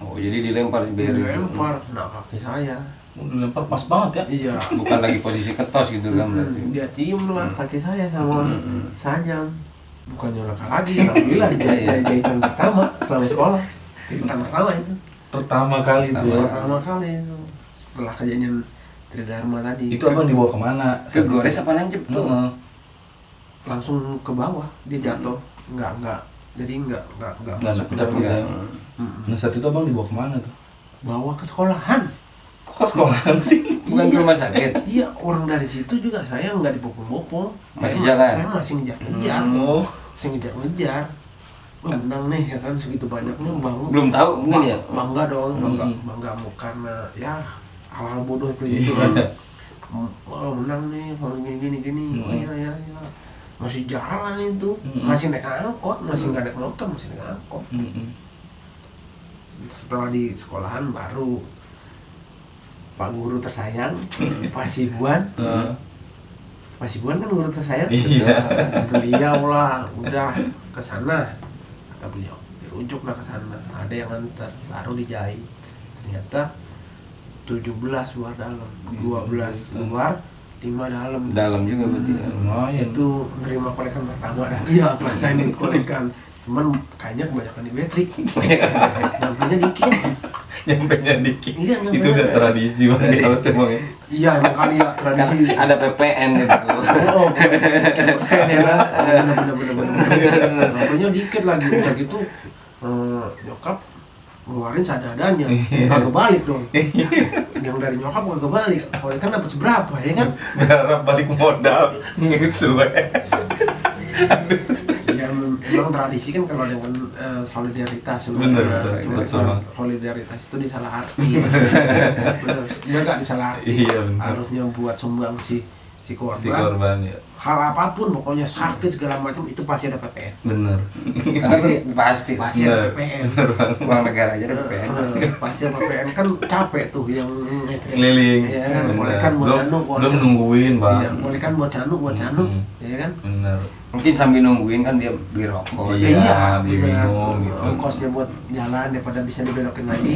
Oh, jadi dilempar si Berry. Dilempar, nah kaki saya. Dilempar pas banget ya. Iya. Bukan lagi posisi ketos gitu kan berarti. Dia cium lah kaki saya sama Sajam. Bukannya laka lagi, alhamdulillah jahitan pertama selama sekolah. Jahitan pertama itu. Pertama kali itu ya. Pertama kali itu. Setelah kejadian Tridharma tadi. Itu abang dibawa kemana? Ke gores apa nancep tuh? Heeh. Langsung ke bawah, dia jatuh. Enggak. Jadi enggak Nggak masuk ke capek dalam. ya. Nah, saat itu abang dibawa kemana tuh? Bawa ke sekolahan. Kok sekolahan sih? Bukan ke rumah sakit. Iya, orang dari situ juga saya nggak dibopong-bopong. Masih Saya- jalan? Saya masih ngejar-ngejar. Oh. Masih ngejar-ngejar. Menang nih ya kan, segitu banyaknya bangga. Belum tahu mungkin ya. Bangga dong, bangga karena ya hal-hal bodoh seperti itu kan. Oh, menang nih, kalau gini. Oh, iya. Masih jalan itu, masih naik angkot, masih nggak naik motor, masih naik angkot. Setelah di sekolahan baru Pak Guru tersayang, Pak Sibuan. Pak Sibuan kan guru tersayang. Iya. Beliau lah, udah ke sana, kata beliau. Dirujuk lah ke sana. Ada yang antar, baru dijahit. Ternyata 17 luar dalam, 12 luar, 5 dalam. Dalam juga berarti ya. Lumayan. Itu nerima kolekan pertama dah. Iya, ngerasain itu kolekan. Cuman kayaknya kebanyakan di Patrick. Nampaknya dikit. Nyampenya dikit. Iya, Itu nyampenya. udah tradisi bang di laut emang ya. Iya, emang kali ya Kan tradisi. ada PPN gitu. Oh, persen ya kan? Bener. Nampaknya dikit lagi. Udah gitu, nyokap ngeluarin seadanya. Kagak balik dong. Yang dari nyokap kagak balik. Kolekan dapat seberapa ya kan? Berharap balik modal. Sesuai. Ya memang tradisi kan kalau dengan solidaritas Bener, sebenarnya. Cuma betul. solidaritas itu disalah arti. Bener, dia nggak disalah arti. Iya, bener. Harusnya buat sumbang si korban. Si korban ya. Hal apapun pokoknya sakit segala macam itu pasti ada PPN. Bener. Karena pasti Pasti ada Bener. PPN. uang negara aja ada PPN. Pasti ada PPN kan capek tuh yang Keliling. ya kan, Bener. boleh kan buat belum, canuk, belum nungguin bang. Iya, boleh kan buat canuk, ya kan? Bener. Mungkin sambil nungguin kan dia beli rokok. Iya, beli bener. minum gitu. Ongkosnya buat jalan daripada bisa dibelokin lagi.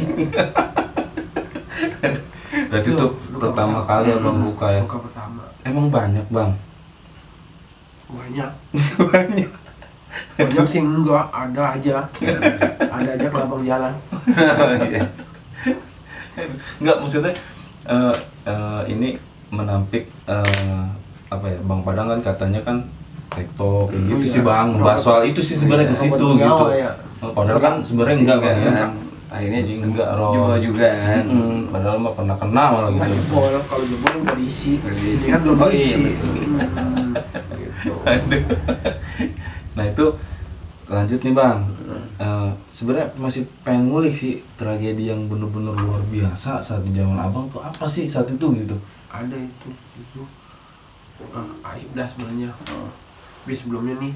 Berarti itu luka pertama pertama. kali abang luka ya. Luka pertama. Emang banyak bang. Banyak. Banyak. Banyak sih enggak, ada aja. Ada aja kalau abang jalan. Iya. Enggak maksudnya ini menampik apa ya Bang Padang kan katanya kan tektok kayak gitu Iya. sih bang, bahas soal itu sih sebenarnya ke Iya, situ obat gitu. nyawa, ya. Padahal kan sebenarnya enggak bang ya. Kan. Akhirnya Jadi enggak Ron. juga kan. Padahal mah pernah kena malah Nggak gitu. jebol, kalau jebol udah diisi. Udah diisi. Ini kan belum Oh, iya, diisi. betul. Gitu. Aduh. Nah itu lanjut nih bang. Sebenarnya masih pengen ngulik sih tragedi yang bener-bener luar biasa saat di zaman abang tuh apa sih saat itu gitu. Ada itu aib dah sebenarnya. Tapi sebelumnya nih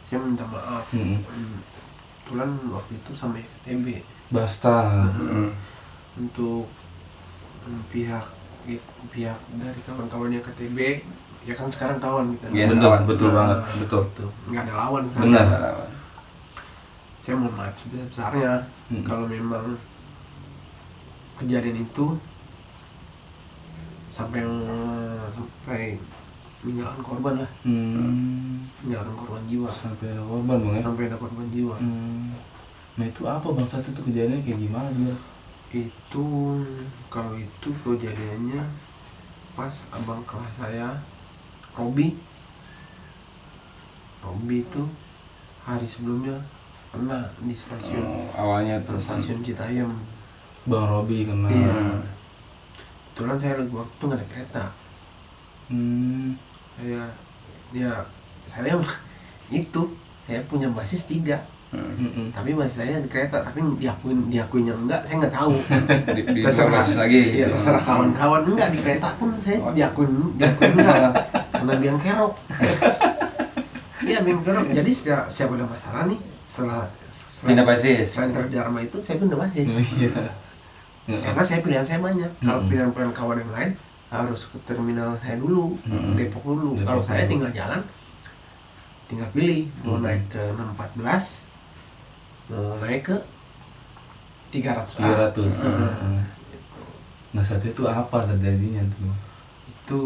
saya minta maaf. Kebetulan waktu itu sampai TB Basta. untuk pihak dari kawan-kawannya KTB ya kan sekarang kawan kita. Iya. Betul, kawan. betul banget, betul. Tuh, nggak ada lawan kan. Benar. Saya mohon maaf sebesar-besarnya kalau memang kejadian itu sampai meninggalkan korban lah, meninggalkan korban jiwa, Sampai ada korban bang ya. sampai ada korban jiwa. Nah itu apa bang saat itu kejadiannya kayak gimana sih bang? Itu kalau itu kejadiannya pas abang kelas saya Robi itu hari sebelumnya kena di stasiun Awalnya tuh stasiun Citayam. Bang Robi kena. Iya. Kebetulan saya lagi waktu nggak ada kereta. Saya itu saya punya basis 3, tapi basis saya di kereta, tapi diakuinnya enggak, saya nggak tau. di basis lagi. Iya, terserah kawan-kawan enggak di kereta pun saya diakuin enggak karena biang kerok. Iya biang kerok. Jadi siapa ada masalah nih Pindah basis. selain Tridharma itu saya pindah basis. Iya. Karena saya pilihan saya banyak. Kalau pilihan kawan yang lain harus ke terminal saya dulu, Depok dulu. Depok Kalau saya dulu. tinggal jalan, tinggal pilih mau naik ke 614, mau naik ke 300. 300. Nah saat itu apa terjadinya tuh? Itu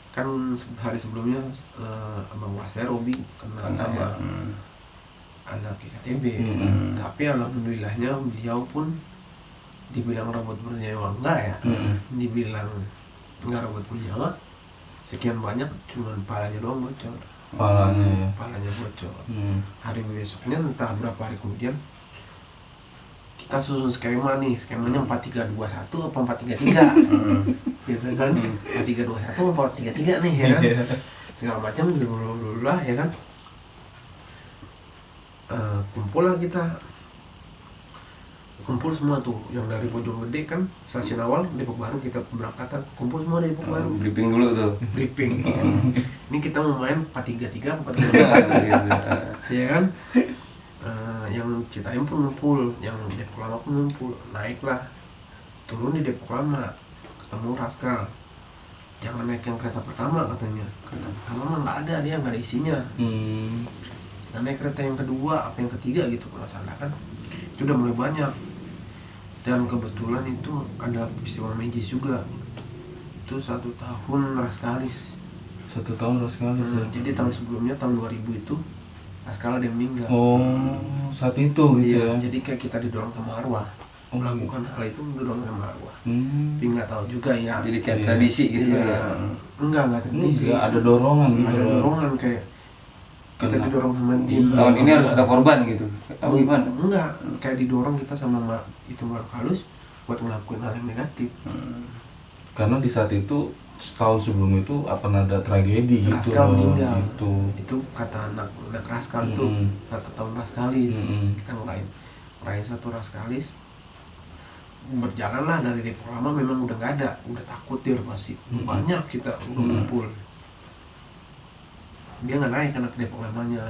kan hari sebelumnya abang kelas saya Robi kena sama anak IKTB. Tapi alhamdulillahnya beliau pun dibilang robot bernyawa enggak ya, dibilang enggak robot bernyawa, sekian banyak cuman palanya doang bocor. Palanya ya. Palanya bocor. Hari besoknya entah berapa hari kemudian kita susun skema nih, skemanya 4321 apa 433 gitu kan, 4321 apa 433 nih ya kan, segala macam dulu lah ya kan. Kumpul lah kita, kumpul semua tuh yang dari Bojonggede kan stasiun awal Depok Baru, kita berangkatan kumpul semua dari Depok Baru, Briefing dulu tuh. briefing. Ini kita mau main 433 434 Gitu. ya kan. Yang Citayam pun ngumpul, yang Depok Lama pun ngumpul, naiklah, turun di Depok Lama, ketemu Raskal, jangan naik yang kereta pertama katanya, kereta pertama mah nggak ada, dia nggak ada isinya. Kita naik kereta yang kedua, apa yang ketiga gitu kalau salah kan, itu udah mulai banyak. Dan kebetulan itu ada peristiwa magis juga, itu 1 tahun Raskalis. 1 tahun Raskalis ya. Jadi tahun sebelumnya tahun 2000 itu Raskal ada yang meninggal. Oh saat itu gitu Iya, ya. jadi kayak kita didorong sama arwah, melakukan hal itu didorong sama arwah. Tapi nggak tahu juga ya. Jadi kayak Iya. tradisi gitu Iya. ya. Enggak tradisi. Enggak, ada dorongan gitu. Ada dorongan kayak kita Karena- didorong sama jin. Tahun ini harus ada korban gitu. Atau gimana? Enggak, kayak didorong kita sama itu makhluk halus buat ngelakuin hal yang negatif. Karena di saat itu setahun sebelum itu pernah ada tragedi gitu Raskal loh, meninggal. gitu. Itu kata anak Raskal itu Mm-mm. kata tahun Raskalis. Mm-mm. Kita ngerayain satu Raskalis. Berjalanlah dari Depok Lama, memang udah nggak ada, udah takut dia pasti. Banyak kita udah ngumpul. Dia nggak naik anak Depok Lamanya,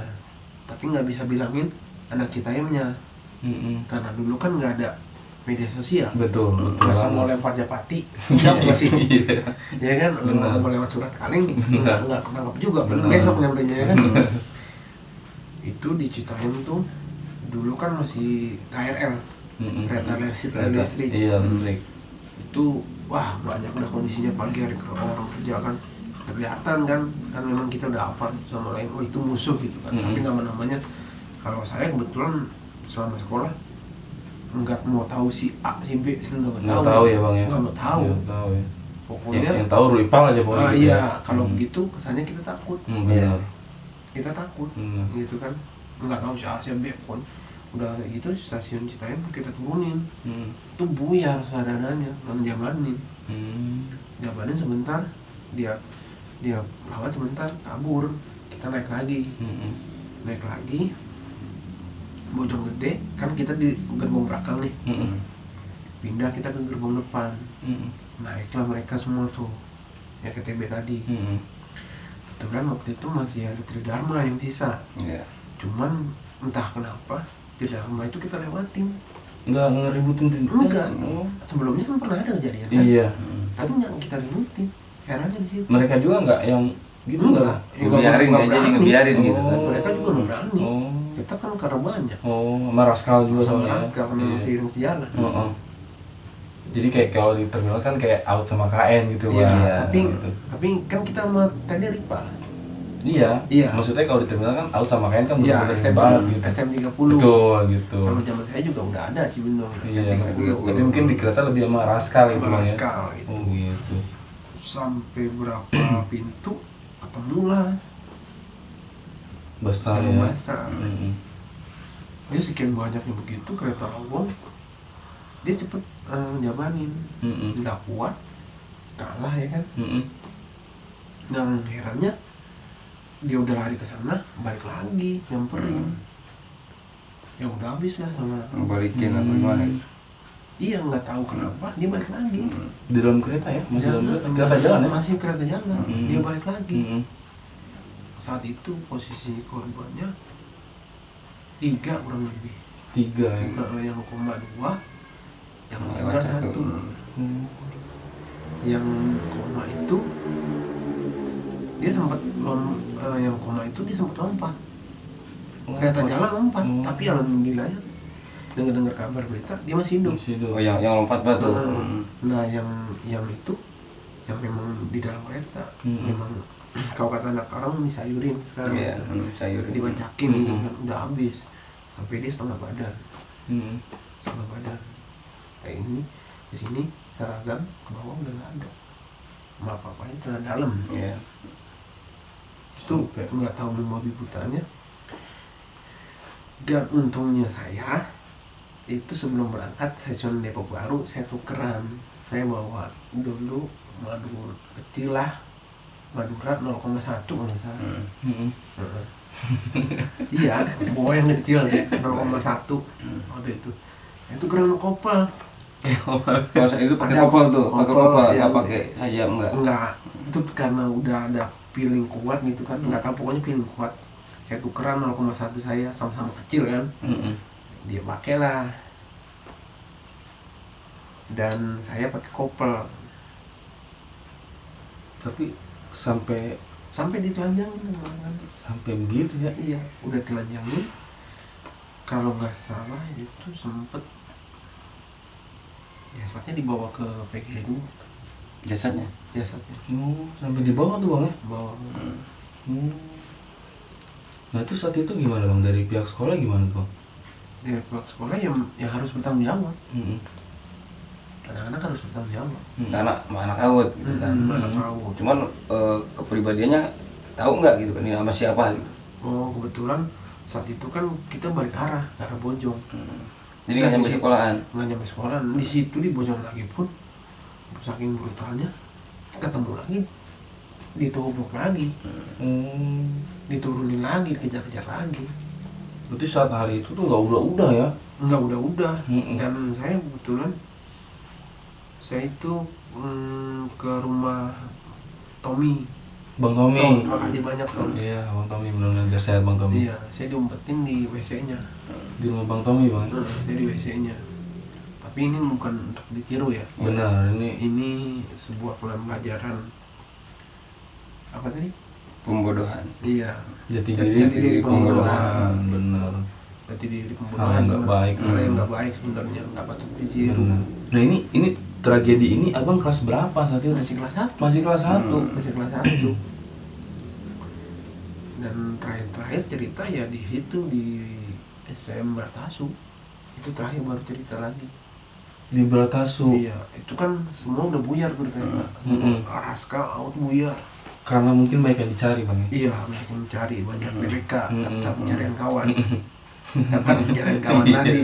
tapi nggak bisa bilangin anak Citayamnya, Mm-mm. karena dulu kan nggak ada media sosial. Betul, betul Masa mau banget. lempar japati, udah masih, Iya. ya kan, Benar. mau lewat surat kaleng, nggak ketangkap juga, Benar. besok nyampainya ya kan. Itu di Citayam tuh, dulu kan masih KRL, Mm-mm. kereta listrik, Iya, listrik. itu wah banyak udah kondisinya pagi hari ke orang kerja kan, kelihatan kan memang kita udah hafal sama lain, oh itu musuh gitu kan. Tapi namanya kalau saya kebetulan selama sekolah nggak mau tahu si A si B sih Nggak tahu ya bang ya. nggak mau tahu. Nggak tahu ya. Pokoknya Yang tahu Ruipal aja pokoknya. ah, gitu iya ya. kalau begitu kesannya kita takut, Benar. kita takut Hmm. gitu kan, nggak tahu si A si B. Pokoknya udah kayak gitu stasiun Citayam kita turunin, Hmm. itu buyar saudaranya ngejamanin. Jamanin sebentar, dia lewat sebentar kabur, kita naik lagi, Bojonggede kan kita di gerbong belakang nih, pindah kita ke gerbong depan, naiklah mereka semua tuh yang KTB tadi. Kebetulan waktu itu masih ada Tridharma yang sisa, Iya. cuman entah kenapa Tridharma itu kita lewatin. Nggak ngeributin Enggak, Oh. sebelumnya kan pernah ada kejadian kan, Iya. tapi nggak kita ributin, herannya di situ. Mereka juga nggak yang gitu Enggak. nggak? Ngebiarin nggak ya, jadi berani. ngebiarin gitu kan. Mereka juga nggak berani. Oh. Kita kan karena banyak. Oh, sama Raskal juga Sama soalnya. Raskal karena Iya. seiring sejalan. Oh. Jadi kayak kalau di terminal kan kayak out sama KN gitu Iya, Bang. tapi Gitu. tapi kan kita sama tadi Ripa. Iya. Iya. Maksudnya kalau di terminal kan out sama KN kan Iya, benar-benar banget gitu. STM 30. Betul gitu. Kalau zaman saya juga udah ada Cibinong Iya. STM 30. Tapi mungkin di kereta lebih sama Raskal itu Sama Bang ya. Raskal gitu. Oh gitu. Sampai berapa pintu ketemulah Bastar sama ya. Bastar. Mm-mm. Dia sekian banyaknya begitu kereta lowong, dia cepet jamanin. Mm-mm. Nggak kuat, kalah ya kan. Mm-mm. Yang herannya dia udah lari ke sana, balik lagi nyamperin. Ya udah habis lah sama. Balikin atau gimana gitu. Iya nggak tahu kenapa dia balik lagi. Di dalam kereta ya? Masih dalam Jalan, kereta jalan ya? Masih kereta jalan. Mm. Dia balik lagi. Mm-mm. Saat itu posisi korbannya 3 kurang lebih. 3 ya. Yang koma 2, yang meninggal Lewat satu. 1. Yang koma itu dia sempat yang koma itu dia sempat lompat. Kereta jalan lompat, Oh. tapi alhamdulillah ya dengar kabar berita dia masih hidup. Masih hidup. Oh yang lompat batu. Nah yang itu yang memang di dalam kereta memang kalau kata anak orang disayurin sekarang. Iya, sayur. Dibancakin gitu kan, udah habis sampai dia setengah badan. Mm-mm. Setengah badan kayak ini, di sini seragam, ke bawah udah nggak ada, sama apa-apanya celana dalam. Iya. Itu nggak tahu membabi butanya. Dan untungnya saya itu sebelum berangkat stasiun Depok Baru saya tukeran, saya bawa dulu madu kecil lah, Madura 0,1 kalau nggak salah. Mm-mm. Heeh. Iya, bawa yang kecil 0,1 waktu itu. Itu keren kopel. Oh, itu pakai Ada kopel tuh, pakai kopel, kopel, ya. nggak pakai sajam enggak. Enggak, itu karena udah ada feeling kuat gitu kan, nggak tahu pokoknya feeling kuat. Saya tukeran 0,1 saya sama-sama kecil kan, Mm-mm. dia pakai lah. Dan saya pakai kopel Tapi sampai ditelanjangin kan. sampai begitu ya? Iya, udah telanjangin. Kalau nggak salah itu sempet jasadnya dibawa ke PGRI, Jasadnya. jasadnya Oh, sampai di bawah tuh bang ya? bawa. Nah itu saat itu gimana bang, dari pihak sekolah gimana tuh bang? Dari pihak sekolah yang harus bertanggung jawab. Mm-mm. Anak-anak harus bertanggung jawab. Karena anak awet gitu kan. Mana tahu. Cuman kepribadiannya tahu nggak gitu kan ini sama siapa gitu. Oh kebetulan saat itu kan kita balik arah ke arah Bojong. Jadi nggak nyampe sekolahan. Nggak nyampe sekolah. Di situ di Bojong lagi pun saking brutalnya ketemu lagi, ditubruk lagi, diturunin lagi, kejar-kejar lagi. Berarti saat hari itu tuh nggak udah ya? Enggak udah. Mm-mm. Dan saya kebetulan saya itu ke rumah Tommy. Bang Tommy. Tom, makasih banyak Tom. Iya, Bang Tommy, benar-benar biar sehat Bang Tommy. Iya, saya diumpetin di WC-nya. Di rumah Bang Tommy, Bang. Saya di WC-nya. Tapi ini bukan untuk ditiru ya. Benar, ini Ini sebuah pelajaran. Apa tadi? Pembodohan. Iya. jati Jati diri diri pembodohan, benar. Berarti di Hal pembunuhan yang nggak baik. hal yang nggak baik sebenarnya, nggak patut ditiru. Benar. Nah, ini tragedi ini Abang kelas berapa saat itu? Masih kelas 1. Masih kelas 1. Masih kelas 1. Dan terakhir cerita ya di situ di SM Bartasu. Itu terakhir baru cerita lagi. Di Bratasu. Iya, itu kan semua udah buyar tuh ternyata. Raska out buyar. Karena mungkin banyak yang dicari, Bang. Iya, banyak yang mencari, banyak PPK, Mm-mm. daftar pencarian kawan. Daftar pencarian kawan tadi.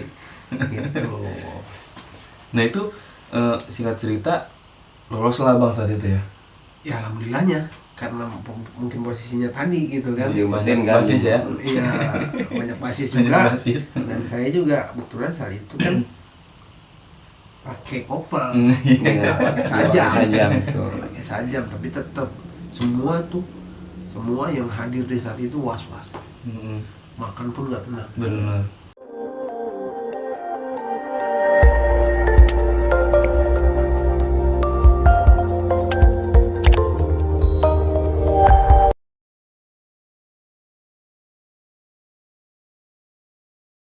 Gitu. Nah, itu singkat cerita lolos lah Bang saat itu ya. Ya alhamdulillahnya karena mungkin posisinya tadi gitu kan. Iya, Banyak kan. basis ya. Iya, banyak basis Banyak juga. basis. Dan saya juga kebetulan saat itu kan pakai kopel, Iya, pakai sajam, sajam, betul. pakai sajam, tapi tetap semua yang hadir di saat itu was-was. Mm-mm. Makan pun nggak tenang. Benar.